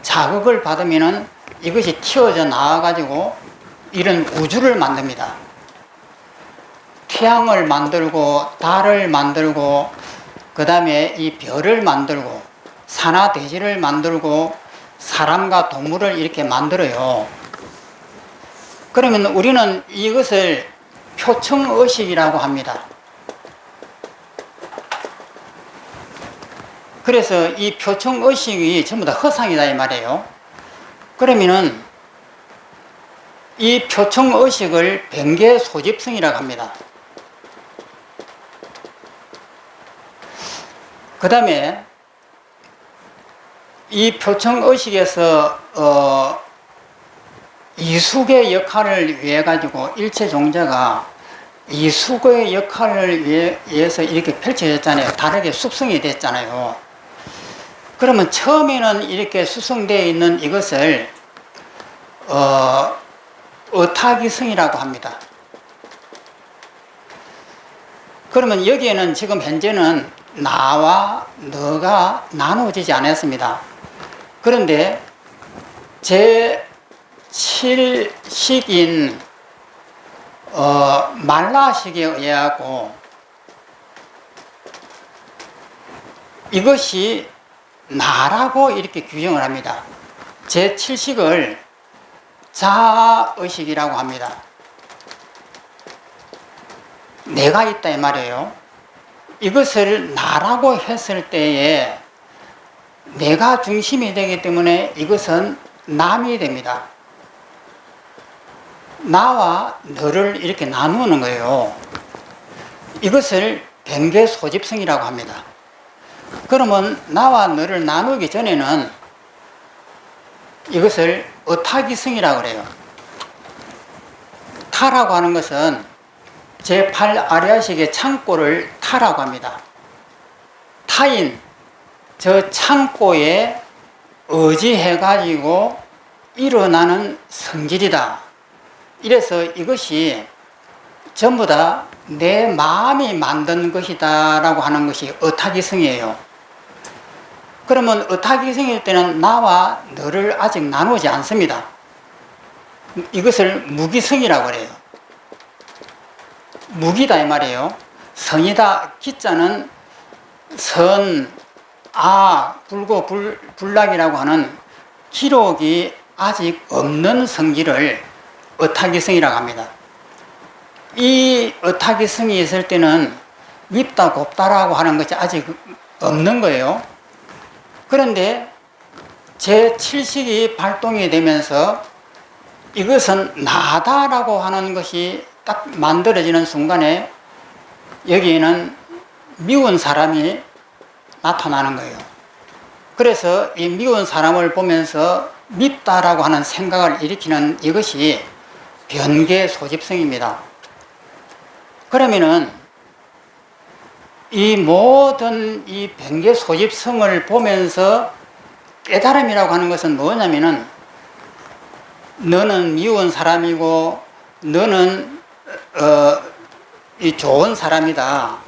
자극을 받으면은 이것이 튀어져 나와가지고 이런 우주를 만듭니다. 태양을 만들고 달을 만들고 그 다음에 이 별을 만들고 산하대지를 만들고 사람과 동물을 이렇게 만들어요. 그러면 우리는 이것을 표청의식이라고 합니다. 그래서 이 표청의식이 전부 다 허상이다 이 말이에요. 그러면은 이 표청의식을 변개소집성이라고 합니다. 그 다음에 이 표청의식에서 이숙의 역할을 위해 가지고 일체종자가 이숙의 역할을 위해서 이렇게 펼쳐졌잖아요. 다르게 숙성이 됐잖아요. 그러면 처음에는 이렇게 수성되어 있는 이것을 어타기성이라고 합니다. 그러면 여기에는 지금 현재는 나와 너가 나누어지지 않았습니다. 그런데 제7식인 말라식에 의하고 이것이 나라고 이렇게 규정을 합니다. 제7식을 자아의식이라고 합니다. 내가 있다 이 말이에요. 이것을 나라고 했을 때에 내가 중심이 되기 때문에 이것은 남이 됩니다. 나와 너를 이렇게 나누는 거예요. 이것을 변개소집성이라고 합니다. 그러면 나와 너를 나누기 전에는 이것을 어타기성이라고 그래요. 타라고 하는 것은 제8아리아식의 창고를 타라고 합니다. 타인, 저 창고에 의지해가지고 일어나는 성질이다. 이래서 이것이 전부 다 내 마음이 만든 것이다 라고 하는 것이 어타기성이에요. 그러면 어타기성일 때는 나와 너를 아직 나누지 않습니다. 이것을 무기성이라고 그래요. 무기다 이 말이에요. 성이다. 기자는 선, 불고, 불락이라고 하는 기록이 아직 없는 성질을 어타기성이라고 합니다. 이 어타기성이 있을 때는 밉다 곱다라고 하는 것이 아직 없는 거예요. 그런데 제7식이 발동이 되면서 이것은 나다라고 하는 것이 딱 만들어지는 순간에 여기에는 미운 사람이 나타나는 거예요. 그래서 이 미운 사람을 보면서 밉다라고 하는 생각을 일으키는 이것이 변개소집성입니다. 그러면은 이 모든 이 변개소집성을 보면서 깨달음이라고 하는 것은 뭐냐면은 너는 미운 사람이고 너는 이 좋은 사람이다.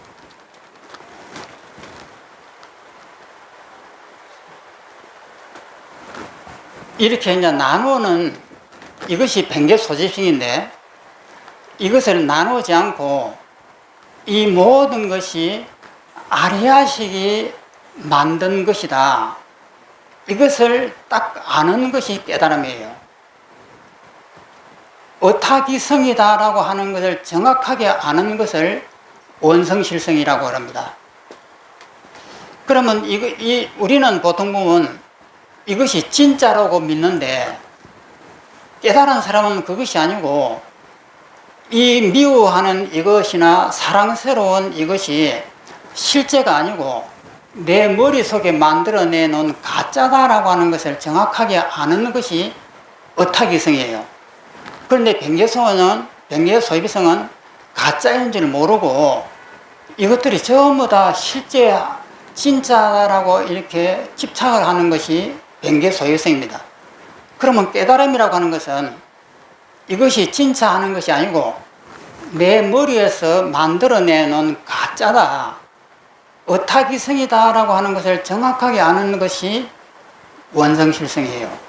이렇게 이제 나누는 이것이 변개소집성인데 이것을 나누지 않고 이 모든 것이 아리아식이 만든 것이다. 이것을 딱 아는 것이 깨달음이에요. 어타기성이다라고 하는 것을 정확하게 아는 것을 원성실성이라고 합니다. 그러면 우리는 보통 보면 이것이 진짜라고 믿는데 깨달은 사람은 그것이 아니고 이 미워하는 이것이나 사랑스러운 이것이 실제가 아니고 내 머릿속에 만들어내 놓은 가짜다라고 하는 것을 정확하게 아는 것이 어타기성이에요. 그런데 변개소집성은 가짜인 줄 모르고 이것들이 전부 다 실제 진짜라고 이렇게 집착을 하는 것이 변개소집성입니다. 그러면 깨달음이라고 하는 것은 이것이 진짜 하는 것이 아니고 내 머리에서 만들어내 놓은 가짜다, 어타기성이다 라고 하는 것을 정확하게 아는 것이 원성실성이에요.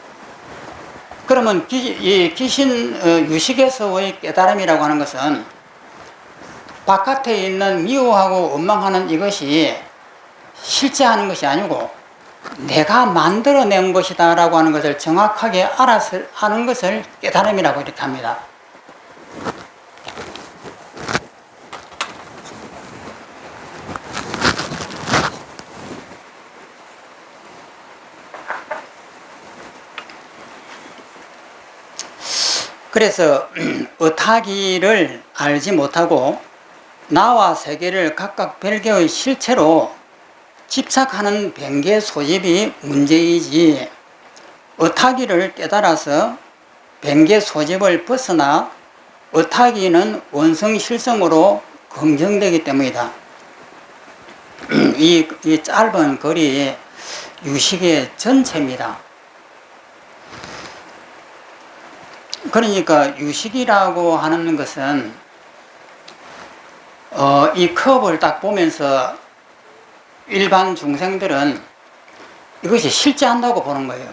그러면 이 귀신 유식에서의 깨달음이라고 하는 것은 바깥에 있는 미워하고 원망하는 이것이 실제 하는 것이 아니고 내가 만들어낸 것이다 라고 하는 것을 정확하게 알아서 하는 것을 깨달음이라고 이렇게 합니다. 그래서 어타기를 알지 못하고 나와 세계를 각각 별개의 실체로 집착하는 변개 소집이 문제이지, 어타기를 깨달아서 변개 소집을 벗어나 어타기는 원성실성으로 긍정되기 때문이다. 이 짧은 글이 유식의 전체입니다. 그러니까 유식이라고 하는 것은 이 컵을 딱 보면서 일반 중생들은 이것이 실제한다고 보는 거예요.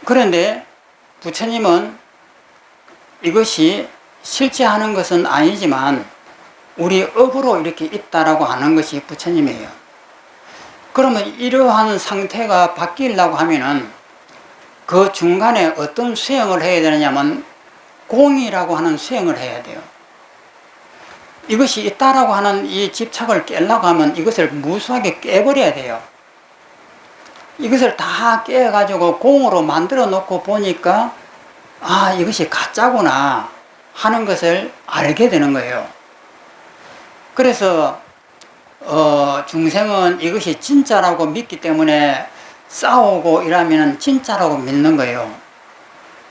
그런데 부처님은 이것이 실제하는 것은 아니지만 우리 업으로 이렇게 있다라고 하는 것이 부처님이에요. 그러면 이러한 상태가 바뀌려고 하면은 그 중간에 어떤 수행을 해야 되느냐면 공이라고 하는 수행을 해야 돼요. 이것이 있다라고 하는 이 집착을 깨려고 하면 이것을 무수하게 깨버려야 돼요. 이것을 다 깨가지고 공으로 만들어 놓고 보니까 아, 이것이 가짜구나 하는 것을 알게 되는 거예요. 그래서 중생은 이것이 진짜라고 믿기 때문에 싸우고 이러면 진짜라고 믿는 거예요.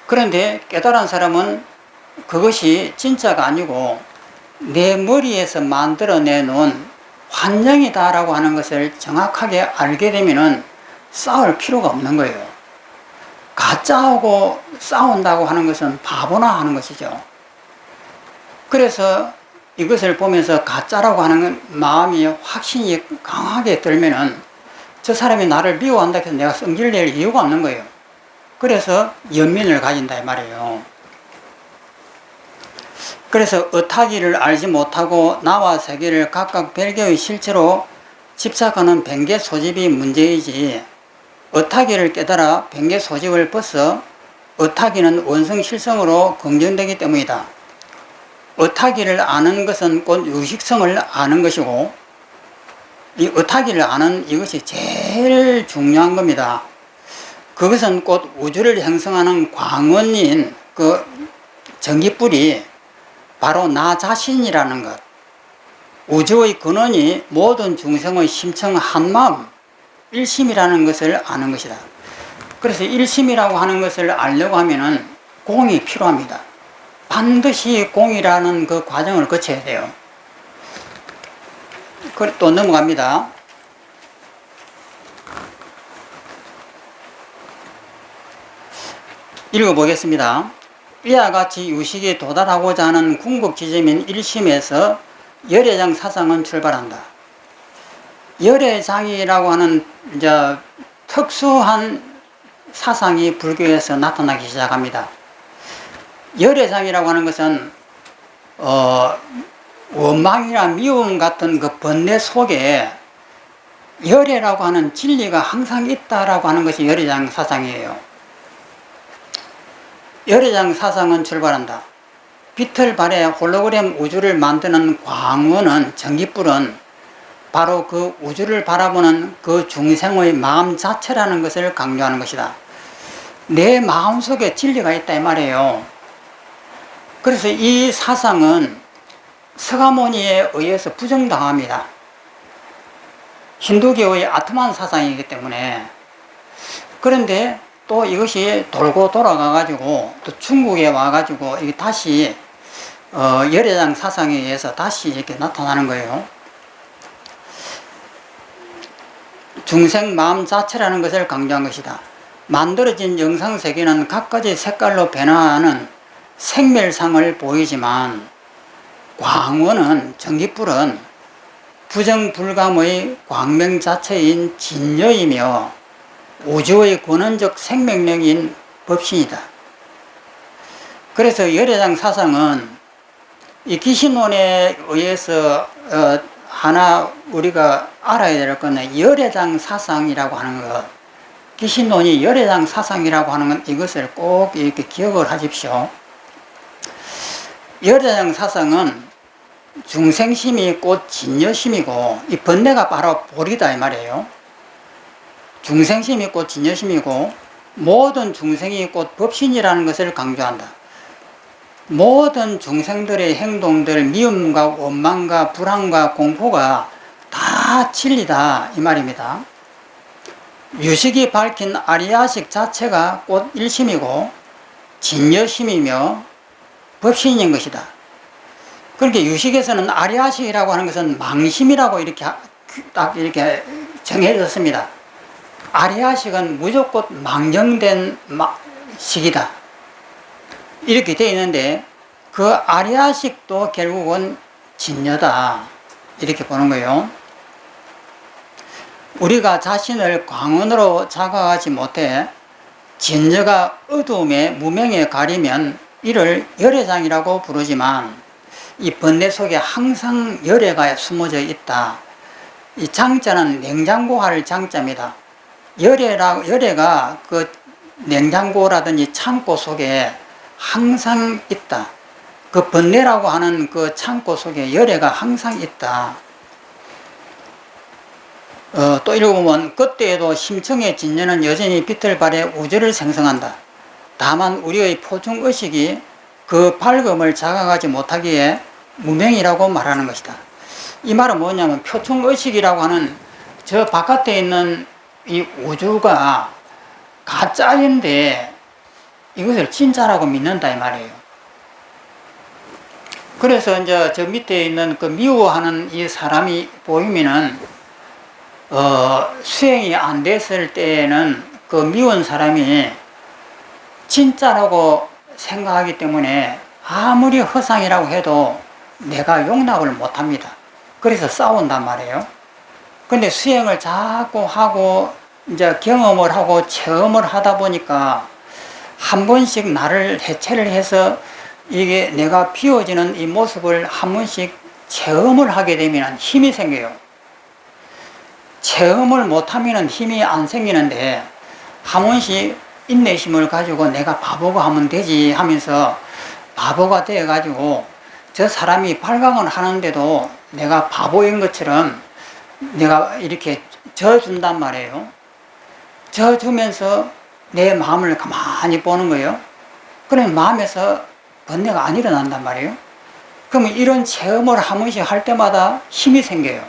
그런데 깨달은 사람은 그것이 진짜가 아니고 내 머리에서 만들어내 놓은 환영이다라고 하는 것을 정확하게 알게 되면은 싸울 필요가 없는 거예요. 가짜하고 싸운다고 하는 것은 바보나 하는 것이죠. 그래서 이것을 보면서 가짜라고 하는 마음이 확신이 강하게 들면은 저 사람이 나를 미워한다 해서 내가 성질 낼 이유가 없는 거예요. 그래서 연민을 가진다 이 말이에요. 그래서 어타기를 알지 못하고 나와 세계를 각각 별개의 실체로 집착하는 변개 소집이 문제이지, 어타기를 깨달아 변개 소집을 벗어 어타기는 원성실성으로 긍정되기 때문이다. 어타기를 아는 것은 곧 유식성을 아는 것이고, 이 어타기를 아는 이것이 제일 중요한 겁니다. 그것은 곧 우주를 형성하는 광원인 그 전기불이 바로 나 자신이라는 것, 우주의 근원이 모든 중생의 심청 한마음 일심이라는 것을 아는 것이다. 그래서 일심이라고 하는 것을 알려고 하면은 공이 필요합니다. 반드시 공이라는 그 과정을 거쳐야 돼요. 또 넘어갑니다. 읽어보겠습니다. 이와 같이 유식에 도달하고자 하는 궁극 지점인 일심에서 열애장 사상은 출발한다. 열애장이라고 하는 이제 특수한 사상이 불교에서 나타나기 시작합니다. 열애장이라고 하는 것은 원망이나 미움 같은 그 번뇌 속에 열애라고 하는 진리가 항상 있다라고 하는 것이 열애장 사상이에요. 열애장 사상은 출발한다. 빛을 발해 홀로그램 우주를 만드는 광원은 전기불은 바로 그 우주를 바라보는 그 중생의 마음 자체라는 것을 강조하는 것이다. 내 마음속에 진리가 있다 이 말이에요. 그래서 이 사상은 서가모니에 의해서 부정당합니다. 힌두교의 아트만 사상이기 때문에. 그런데 또 이것이 돌고 돌아가 가지고 또 중국에 와 가지고 이게 다시 열애장 사상에 의해서 다시 이렇게 나타나는 거예요. 중생 마음 자체라는 것을 강조한 것이다. 만들어진 영상 세계는 각가지 색깔로 변화하는 생멸상을 보이지만 광원은 전기불은 부정불감의 광명 자체인 진여이며 우주의 근원적 생명력인 법신이다. 그래서 열애장 사상은 이 기신론에 의해서 하나 우리가 알아야 될 것은 열애장 사상이라고 하는 것, 기신론이 열애장 사상이라고 하는 건 이것을 꼭 이렇게 기억을 하십시오. 열애장 사상은 중생심이 곧 진여심이고 이 번뇌가 바로 볼이다 이 말이에요. 중생심이 곧 진여심이고 모든 중생이 곧 법신이라는 것을 강조한다. 모든 중생들의 행동들, 미움과 원망과 불안과 공포가 다 진리다 이 말입니다. 유식이 밝힌 아리야식 자체가 곧 일심이고 진여심이며 법신인 것이다. 그러니까 유식에서는 아리야식이라고 하는 것은 망심이라고 이렇게 딱 이렇게 정해졌습니다. 아리야식은 무조건 망령된 식이다. 이렇게 되어 있는데 그 아리야식도 결국은 진여다. 이렇게 보는 거예요. 우리가 자신을 광원으로 자각하지 못해 진여가 어두움에 무명에 가리면 이를 열애장이라고 부르지만 이 번뇌 속에 항상 열애가 숨어져 있다. 이 장자는 냉장고 할 장자입니다. 열애가 그 냉장고라든지 창고 속에 항상 있다. 그 번뇌라고 하는 그 창고 속에 열애가 항상 있다. 또 읽어보면 그때에도 심청의 진여는 여전히 빛을 발해 우주를 생성한다. 다만 우리의 포중의식이 그 밝음을 자각하지 못하기에 무명이라고 말하는 것이다. 이 말은 뭐냐면 표충의식이라고 하는 저 바깥에 있는 이 우주가 가짜인데 이것을 진짜라고 믿는다 이 말이에요. 그래서 이제 저 밑에 있는 그 미워하는 이 사람이 보이면은 수행이 안 됐을 때에는 그 미운 사람이 진짜라고 생각하기 때문에 아무리 허상이라고 해도 내가 용납을 못 합니다. 그래서 싸운단 말이에요. 근데 수행을 자꾸 하고 이제 경험을 하고 체험을 하다 보니까 한 번씩 나를 해체를 해서 이게 내가 비워지는 이 모습을 한 번씩 체험을 하게 되면 힘이 생겨요. 체험을 못하면 힘이 안 생기는데 한 번씩 인내심을 가지고 내가 바보가 하면 되지 하면서 바보가 되어가지고 저 사람이 발광을 하는데도 내가 바보인 것처럼 내가 이렇게 져준단 말이에요. 져주면서 내 마음을 가만히 보는 거예요. 그러면 마음에서 번뇌가 안 일어난단 말이에요. 그러면 이런 체험을 한 번씩 할 때마다 힘이 생겨요.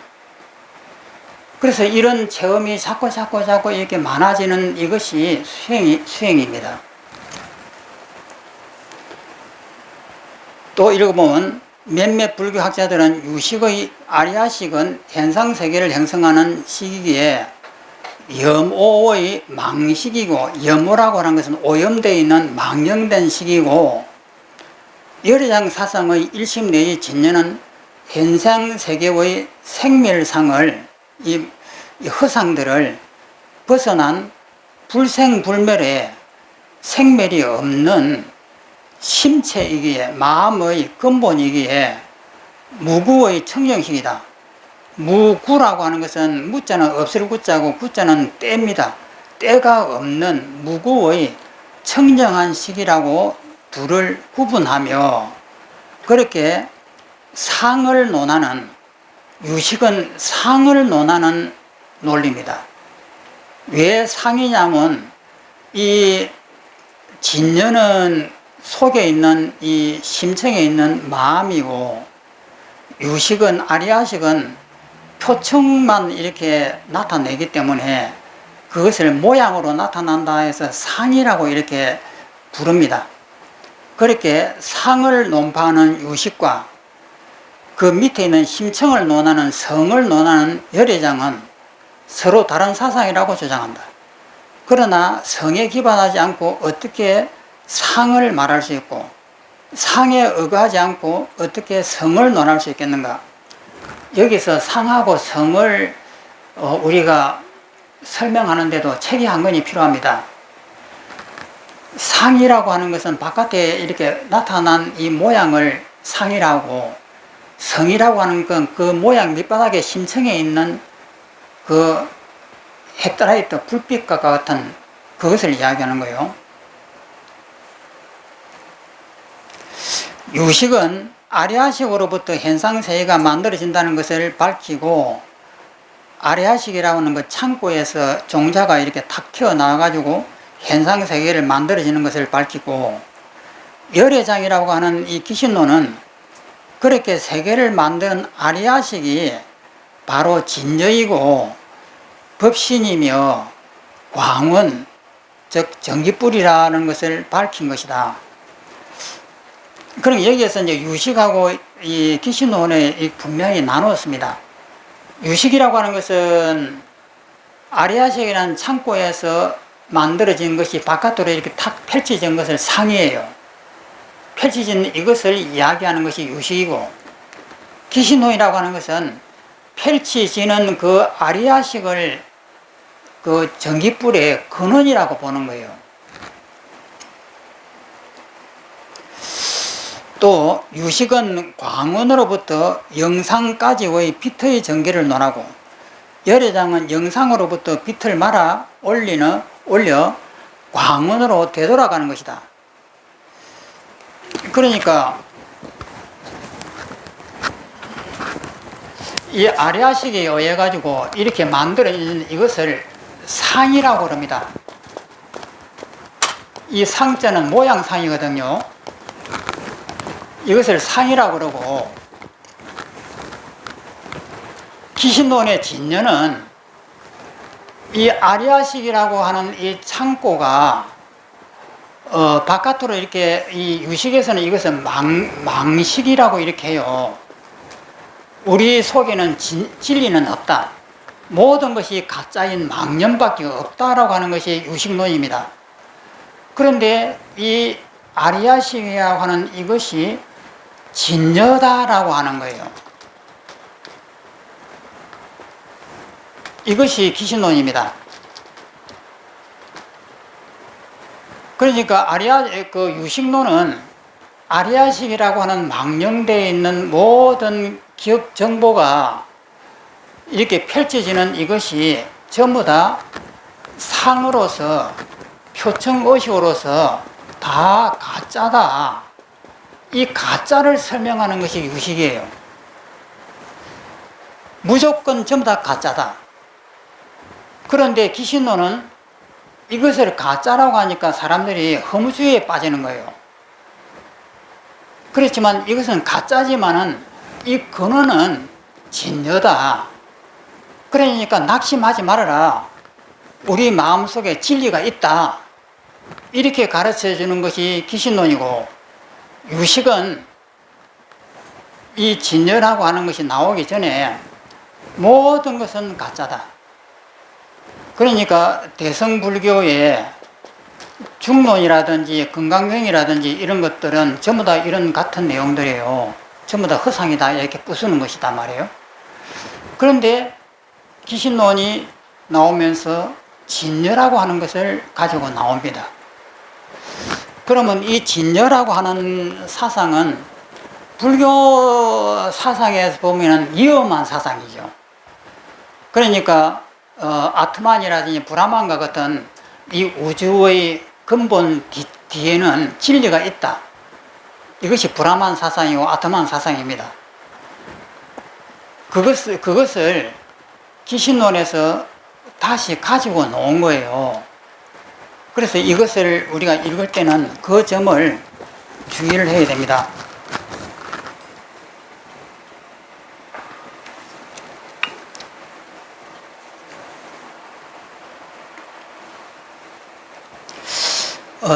그래서 이런 체험이 자꾸 이렇게 많아지는 이것이 수행입니다. 또 읽어보면 몇몇 불교학자들은 유식의 아리야식은 현상세계를 형성하는 시기에 염오의 망식이고, 염오라고 하는 것은 오염되어 있는 망령된 시기고, 열애장 사상의 일심 내지 진여는 현상세계의 생멸상을 이 허상들을 벗어난 불생불멸의 생멸이 없는 심체이기에, 마음의 근본이기에 무구의 청정식이다. 무구라고 하는 것은 무자는 없을 구자고 구자는 때입니다. 때가 없는 무구의 청정한 식이라고 둘을 구분하며 그렇게 상을 논하는, 유식은 상을 논하는 논리입니다. 왜 상이냐면 이 진여는 속에 있는 이 심청에 있는 마음이고, 유식은 아리야식은 표층만 이렇게 나타내기 때문에 그것을 모양으로 나타난다 해서 상이라고 이렇게 부릅니다. 그렇게 상을 논파하는 유식과 그 밑에 있는 심청을 논하는 성을 논하는 열애장은 서로 다른 사상이라고 주장한다. 그러나 성에 기반하지 않고 어떻게 상을 말할 수 있고 상에 의거하지 않고 어떻게 성을 논할 수 있겠는가? 여기서 상하고 성을 우리가 설명하는데도 책이 한 권이 필요합니다. 상이라고 하는 것은 바깥에 이렇게 나타난 이 모양을 상이라고, 성이라고 하는 건 그 모양 밑바닥에 심층에 있는 그 헤드라이트 불빛과 같은 그것을 이야기하는 거예요. 유식은 아리야식으로부터 현상세계가 만들어진다는 것을 밝히고, 아리야식이라고 하는 그 창고에서 종자가 이렇게 탁 튀어나와 가지고 현상 세계를 만들어지는 것을 밝히고, 열애장이라고 하는 이 기신론은 그렇게 세계를 만든 아리아식이 바로 진여이고 법신이며 광원, 즉 전기불이라는 것을 밝힌 것이다. 그럼 여기에서 이제 유식하고 이 기신론에 분명히 나누었습니다. 유식이라고 하는 것은 아리아식이라는 창고에서 만들어진 것이 바깥으로 이렇게 탁 펼쳐진 것을 상이에요. 펼쳐진 이것을 이야기하는 것이 유식이고, 기신론이라고 하는 것은 펼쳐지는 그 아리아식을 그 전기불의 근원이라고 보는 거예요. 또 유식은 광원으로부터 영상까지의 비트의 전개를 논하고, 열애장은 영상으로부터 비트를 말아 올려 광원으로 되돌아가는 것이다. 그러니까 이 아리아식에 의해 가지고 이렇게 만들어진 이것을 상이라고 그럽니다. 이 상자는 모양상이거든요. 이것을 상이라고 그러고, 기신론의 진여는 이 아리아식이라고 하는 이 창고가 바깥으로 이렇게 이 유식에서는 이것을 망식이라고 이렇게 해요. 우리 속에는 진리는 없다. 모든 것이 가짜인 망념밖에 없다라고 하는 것이 유식론입니다. 그런데 이 아리아식이라고 하는 이것이 진여다라고 하는 거예요. 이것이 기신론입니다. 그러니까 그 유식론은 아리아식이라고 하는 망령되어 있는 모든 기억 정보가 이렇게 펼쳐지는 이것이 전부 다 상으로서, 표청의식으로서 다 가짜다. 이 가짜를 설명하는 것이 유식이에요. 무조건 전부 다 가짜다. 그런데 기신론은 이것을 가짜라고 하니까 사람들이 허무주의에 빠지는 거예요. 그렇지만 이것은 가짜지만은 이 근원은 진여다. 그러니까 낙심하지 말아라. 우리 마음속에 진리가 있다. 이렇게 가르쳐 주는 것이 기신론이고, 유식은 이 진여라고 하는 것이 나오기 전에 모든 것은 가짜다. 그러니까 대성불교의 중론이라든지 건강경이라든지 이런 것들은 전부 다 이런 같은 내용들이에요. 전부 다 허상이다 이렇게 부수는 것이다 말이에요. 그런데 기신론이 나오면서 진여라고 하는 것을 가지고 나옵니다. 그러면 이 진여라고 하는 사상은 불교 사상에서 보면 위험한 사상이죠. 그러니까 아트만이라든지 브라만과 같은 이 우주의 근본 뒤에는 진리가 있다. 이것이 브라만 사상이고 아트만 사상입니다. 그것을 기신론에서 다시 가지고 놓은 거예요. 그래서 이것을 우리가 읽을 때는 그 점을 주의를 해야 됩니다.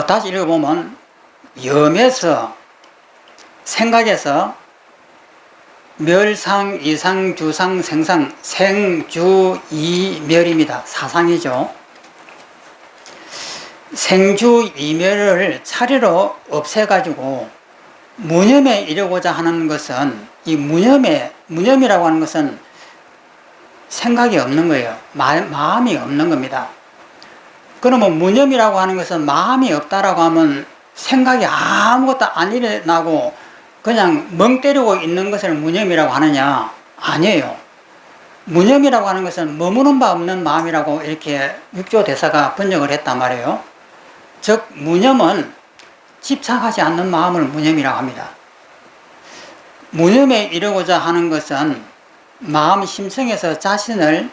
다시 읽어보면 염에서, 생각에서 멸상, 이상, 주상, 생상, 생주, 이멸입니다. 사상이죠. 생주, 이멸을 차례로 없애가지고 무념에 이르고자 하는 것은, 이 무념이라고 하는 것은 생각이 없는 거예요. 마음이 없는 겁니다. 그러면 무념이라고 하는 것은 마음이 없다라고 하면 생각이 아무것도 안 일어나고 그냥 멍 때리고 있는 것을 무념이라고 하느냐? 아니에요. 무념이라고 하는 것은 머무는 바 없는 마음이라고 이렇게 육조 대사가 번역을 했단 말이에요. 즉 무념은 집착하지 않는 마음을 무념이라고 합니다. 무념에 이르고자 하는 것은 마음 심성에서 자신을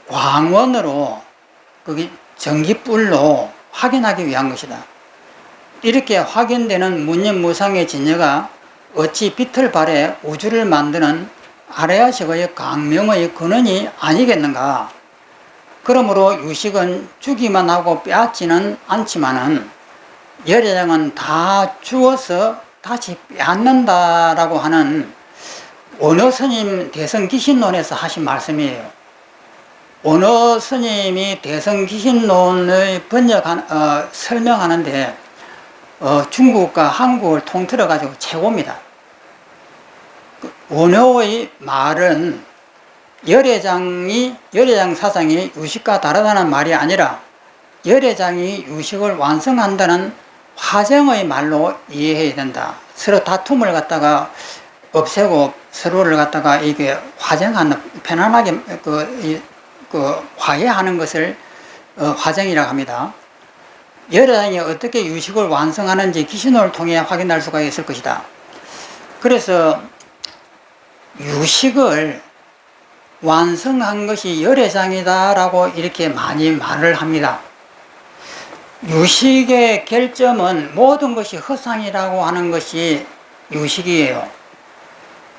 광원으로, 전기불로 확인하기 위한 것이다. 이렇게 확인되는 무념무상의 진여가 어찌 빛을 발해 우주를 만드는 아레아식의 강명의 근원이 아니겠는가. 그러므로 유식은 주기만 하고 빼앗지는 않지만은 열애장은 다 주어서 다시 빼앗는다라고 하는 원어 스님 대성기신론에서 하신 말씀이에요. 원어 스님이 대성기신론을 설명하는데 중국과 한국을 통틀어 가지고 최고입니다. 원어의 말은 열애장 사상이 유식과 다르다는 말이 아니라 열애장이 유식을 완성한다는 화정의 말로 이해해야 된다. 서로 다툼을 갖다가 없애고 서로를 갖다가 이게 화정하는, 편안하게 화해하는 것을 화정이라고 합니다. 열애장이 어떻게 유식을 완성하는지 기신론을 통해 확인할 수가 있을 것이다. 그래서 유식을 완성한 것이 열애장이다라고 이렇게 많이 말을 합니다. 유식의 결점은 모든 것이 허상이라고 하는 것이 유식이에요.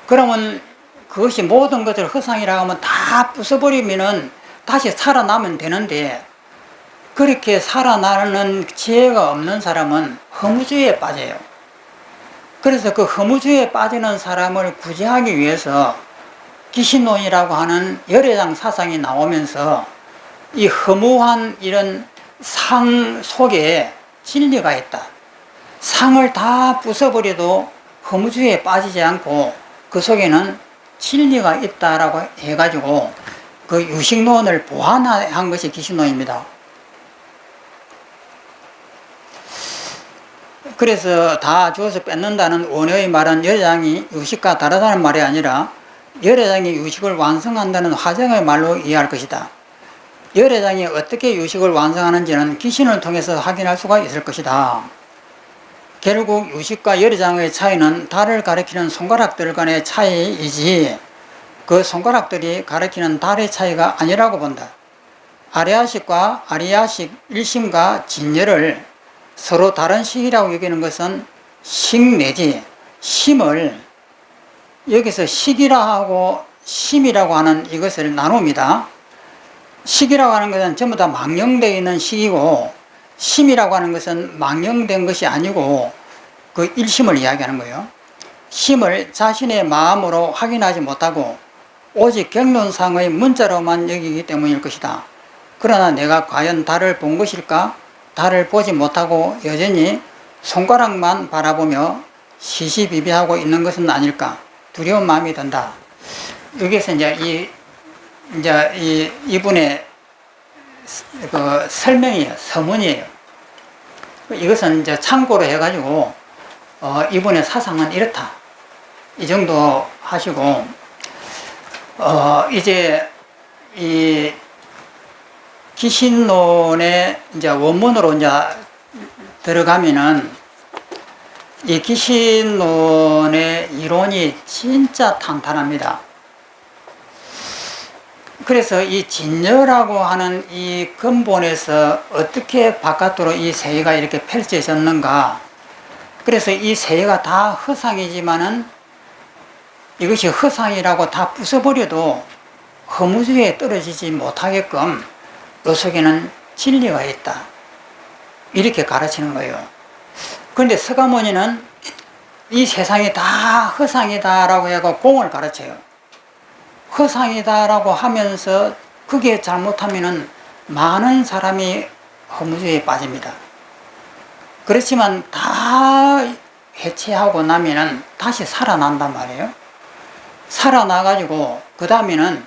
그러면 그것이 모든 것을 허상이라고 하면 다 부숴버리면은 다시 살아나면 되는데, 그렇게 살아나는 지혜가 없는 사람은 허무주의에 빠져요. 그래서 그 허무주의에 빠지는 사람을 구제하기 위해서 기신론이라고 하는 열애장 사상이 나오면서 이 허무한 이런 상 속에 진리가 있다. 상을 다 부숴버려도 허무주의에 빠지지 않고 그 속에는 진리가 있다라고 해가지고 그 유식론을 보완한 것이 기신론입니다. 그래서 다 주어서 뺏는다는 원어의 말은 열애장이 유식과 다르다는 말이 아니라 열애장이 유식을 완성한다는 화정의 말로 이해할 것이다. 열애장이 어떻게 유식을 완성하는지는 기신을 통해서 확인할 수가 있을 것이다. 결국 유식과 열애장의 차이는 달을 가리키는 손가락들 간의 차이이지 그 손가락들이 가리키는 달의 차이가 아니라고 본다. 아레아식과 아리아식 일심과 진열을 서로 다른 식이라고 여기는 것은 식 내지 심을, 여기서 식이라 하고 심이라고 하는 이것을 나눕니다. 식이라고 하는 것은 전부 다 망령되어 있는 식이고, 심이라고 하는 것은 망령된 것이 아니고 그 일심을 이야기하는 거예요. 심을 자신의 마음으로 확인하지 못하고 오직 경론상의 문자로만 여기기 때문일 것이다. 그러나 내가 과연 달을 본 것일까? 달을 보지 못하고 여전히 손가락만 바라보며 시시비비하고 있는 것은 아닐까? 두려운 마음이 든다. 여기서 이제 이분의 그 설명이에요. 서문이에요. 이것은 이제 참고로 해가지고 이분의 사상은 이렇다. 이 정도 하시고 이제 이 기신론의 이제 원문으로 이제 들어가면은 이 기신론의 이론이 진짜 탄탄합니다. 그래서 이 진여라고 하는 이 근본에서 어떻게 바깥으로 이 세계가 이렇게 펼쳐졌는가. 그래서 이 세계가 다 허상이지만은 이것이 허상이라고 다 부숴버려도 허무주의에 떨어지지 못하게끔 그 속에는 진리가 있다. 이렇게 가르치는 거예요. 그런데 서가모니는 이 세상이 다 허상이다라고 해서 공을 가르쳐요. 허상이다라고 하면서 그게 잘못하면은 많은 사람이 허무주의에 빠집니다. 그렇지만 다 해체하고 나면은 다시 살아난단 말이에요. 살아나가지고 그 다음에는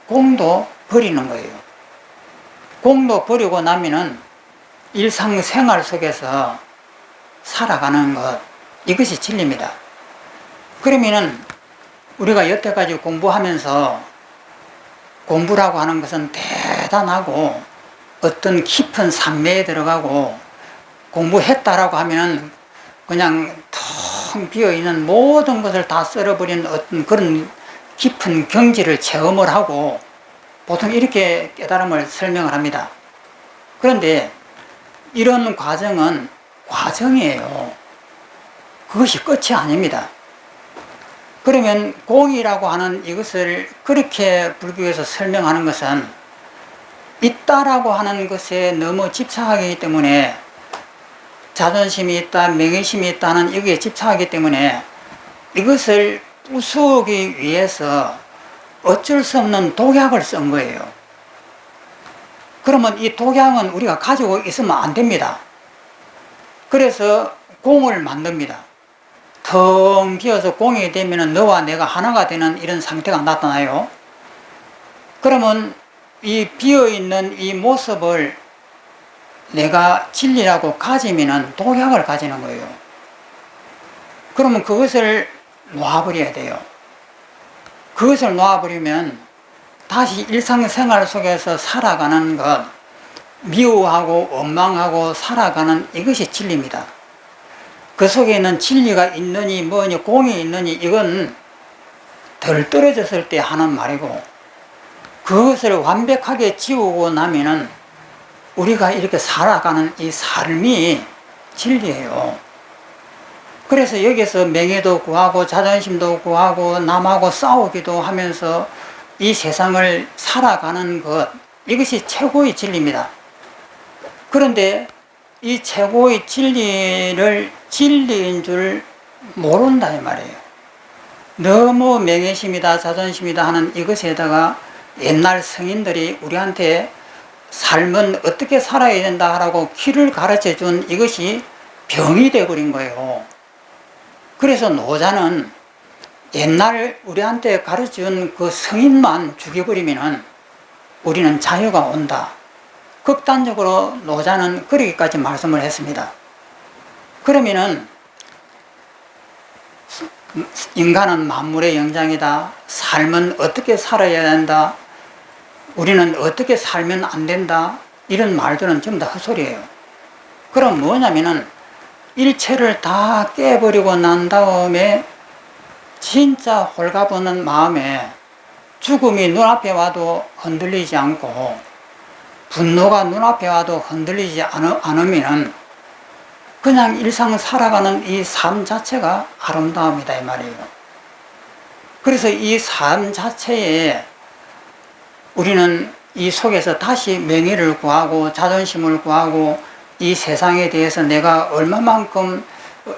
공도 버리는 거예요. 공도 버리고 나면은 일상생활 속에서 살아가는 것, 이것이 진리입니다. 그러면은 우리가 여태까지 공부하면서 공부라고 하는 것은 대단하고 어떤 깊은 산매에 들어가고 공부했다라고 하면은 그냥 텅 비어있는 모든 것을 다 썰어버린 어떤 그런 깊은 경지를 체험을 하고 보통 이렇게 깨달음을 설명을 합니다. 그런데 이런 과정은 과정이에요. 그것이 끝이 아닙니다. 그러면 공이라고 하는 이것을 그렇게 불교에서 설명하는 것은 있다라고 하는 것에 너무 집착하기 때문에, 자존심이 있다, 명예심이 있다는 여기에 집착하기 때문에 이것을 부수기 위해서 어쩔 수 없는 독약을 쓴 거예요. 그러면 이 독약은 우리가 가지고 있으면 안 됩니다. 그래서 공을 만듭니다. 텅 비어서 공이 되면 너와 내가 하나가 되는 이런 상태가 나타나요. 그러면 이 비어있는 이 모습을 내가 진리라고 가지면 독약을 가지는 거예요. 그러면 그것을 놓아버려야 돼요. 그것을 놓아버리면 다시 일상생활 속에서 살아가는 것, 미워하고 원망하고 살아가는 이것이 진리입니다. 그 속에 있는 진리가 있느니 뭐니 공이 있느니 이건 덜 떨어졌을 때 하는 말이고, 그것을 완벽하게 지우고 나면은 우리가 이렇게 살아가는 이 삶이 진리예요. 그래서 여기서 명예도 구하고 자존심도 구하고 남하고 싸우기도 하면서 이 세상을 살아가는 것, 이것이 최고의 진리입니다. 그런데 이 최고의 진리를 진리인 줄 모른다 이 말이에요. 너무 명예심이다 자존심이다 하는 이것에다가 옛날 성인들이 우리한테 삶은 어떻게 살아야 된다 라고 길을 가르쳐 준 이것이 병이 되어버린 거예요. 그래서 노자는 옛날 우리한테 가르쳐 준 그 성인만 죽여버리면 우리는 자유가 온다. 극단적으로 노자는 그러기까지 말씀을 했습니다. 그러면은 인간은 만물의 영장이다. 삶은 어떻게 살아야 된다. 우리는 어떻게 살면 안 된다. 이런 말들은 전부 다 헛소리예요. 그럼 뭐냐면은 일체를 다 깨버리고 난 다음에 진짜 홀가분한 마음에 죽음이 눈앞에 와도 흔들리지 않고 분노가 눈앞에 와도 흔들리지 않으면 그냥 일상 살아가는 이 삶 자체가 아름다움이다 이 말이에요. 그래서 이 삶 자체에 우리는 이 속에서 다시 명예를 구하고 자존심을 구하고 이 세상에 대해서 내가 얼마만큼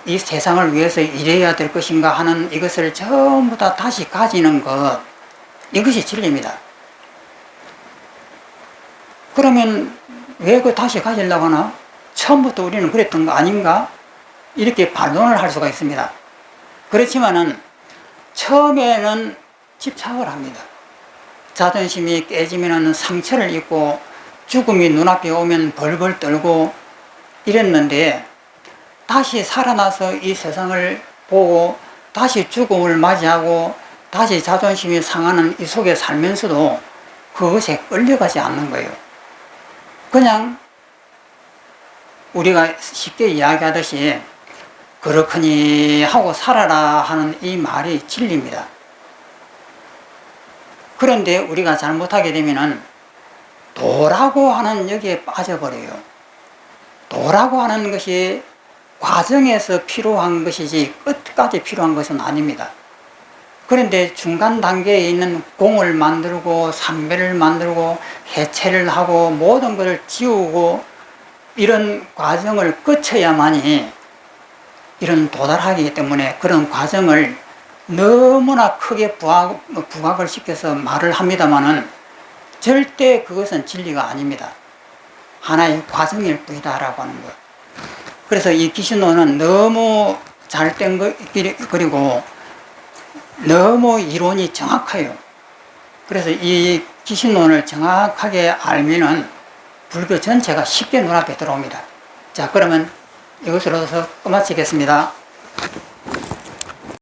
이 세상을 위해서 일해야 될 것인가 하는 이것을 전부 다 다시 가지는 것, 이것이 진리입니다. 그러면 왜 그 다시 가지려고 하나? 처음부터 우리는 그랬던 거 아닌가? 이렇게 반론을 할 수가 있습니다. 그렇지만은 처음에는 집착을 합니다. 자존심이 깨지면 상처를 입고 죽음이 눈앞에 오면 벌벌 떨고 이랬는데, 다시 살아나서 이 세상을 보고 다시 죽음을 맞이하고 다시 자존심이 상하는 이 속에 살면서도 그것에 끌려가지 않는 거예요. 그냥 우리가 쉽게 이야기하듯이 그렇거니 하고 살아라 하는 이 말이 진리입니다. 그런데 우리가 잘못하게 되면은 도라고 하는 여기에 빠져버려요. 도라고 하는 것이 과정에서 필요한 것이지 끝까지 필요한 것은 아닙니다. 그런데 중간 단계에 있는 공을 만들고 삼배를 만들고 해체를 하고 모든 것을 지우고 이런 과정을 거쳐야만이 이런 도달하기 때문에 그런 과정을 너무나 크게 부각을 시켜서 말을 합니다마는 절대 그것은 진리가 아닙니다. 하나의 과정일 뿐이다라고 하는 것. 그래서 이 기신론은 너무 잘된 거, 그리고 너무 이론이 정확해요. 그래서 이 기신론을 정확하게 알면은 불교 전체가 쉽게 눈앞에 들어옵니다. 자, 그러면 이것으로서 끝마치겠습니다.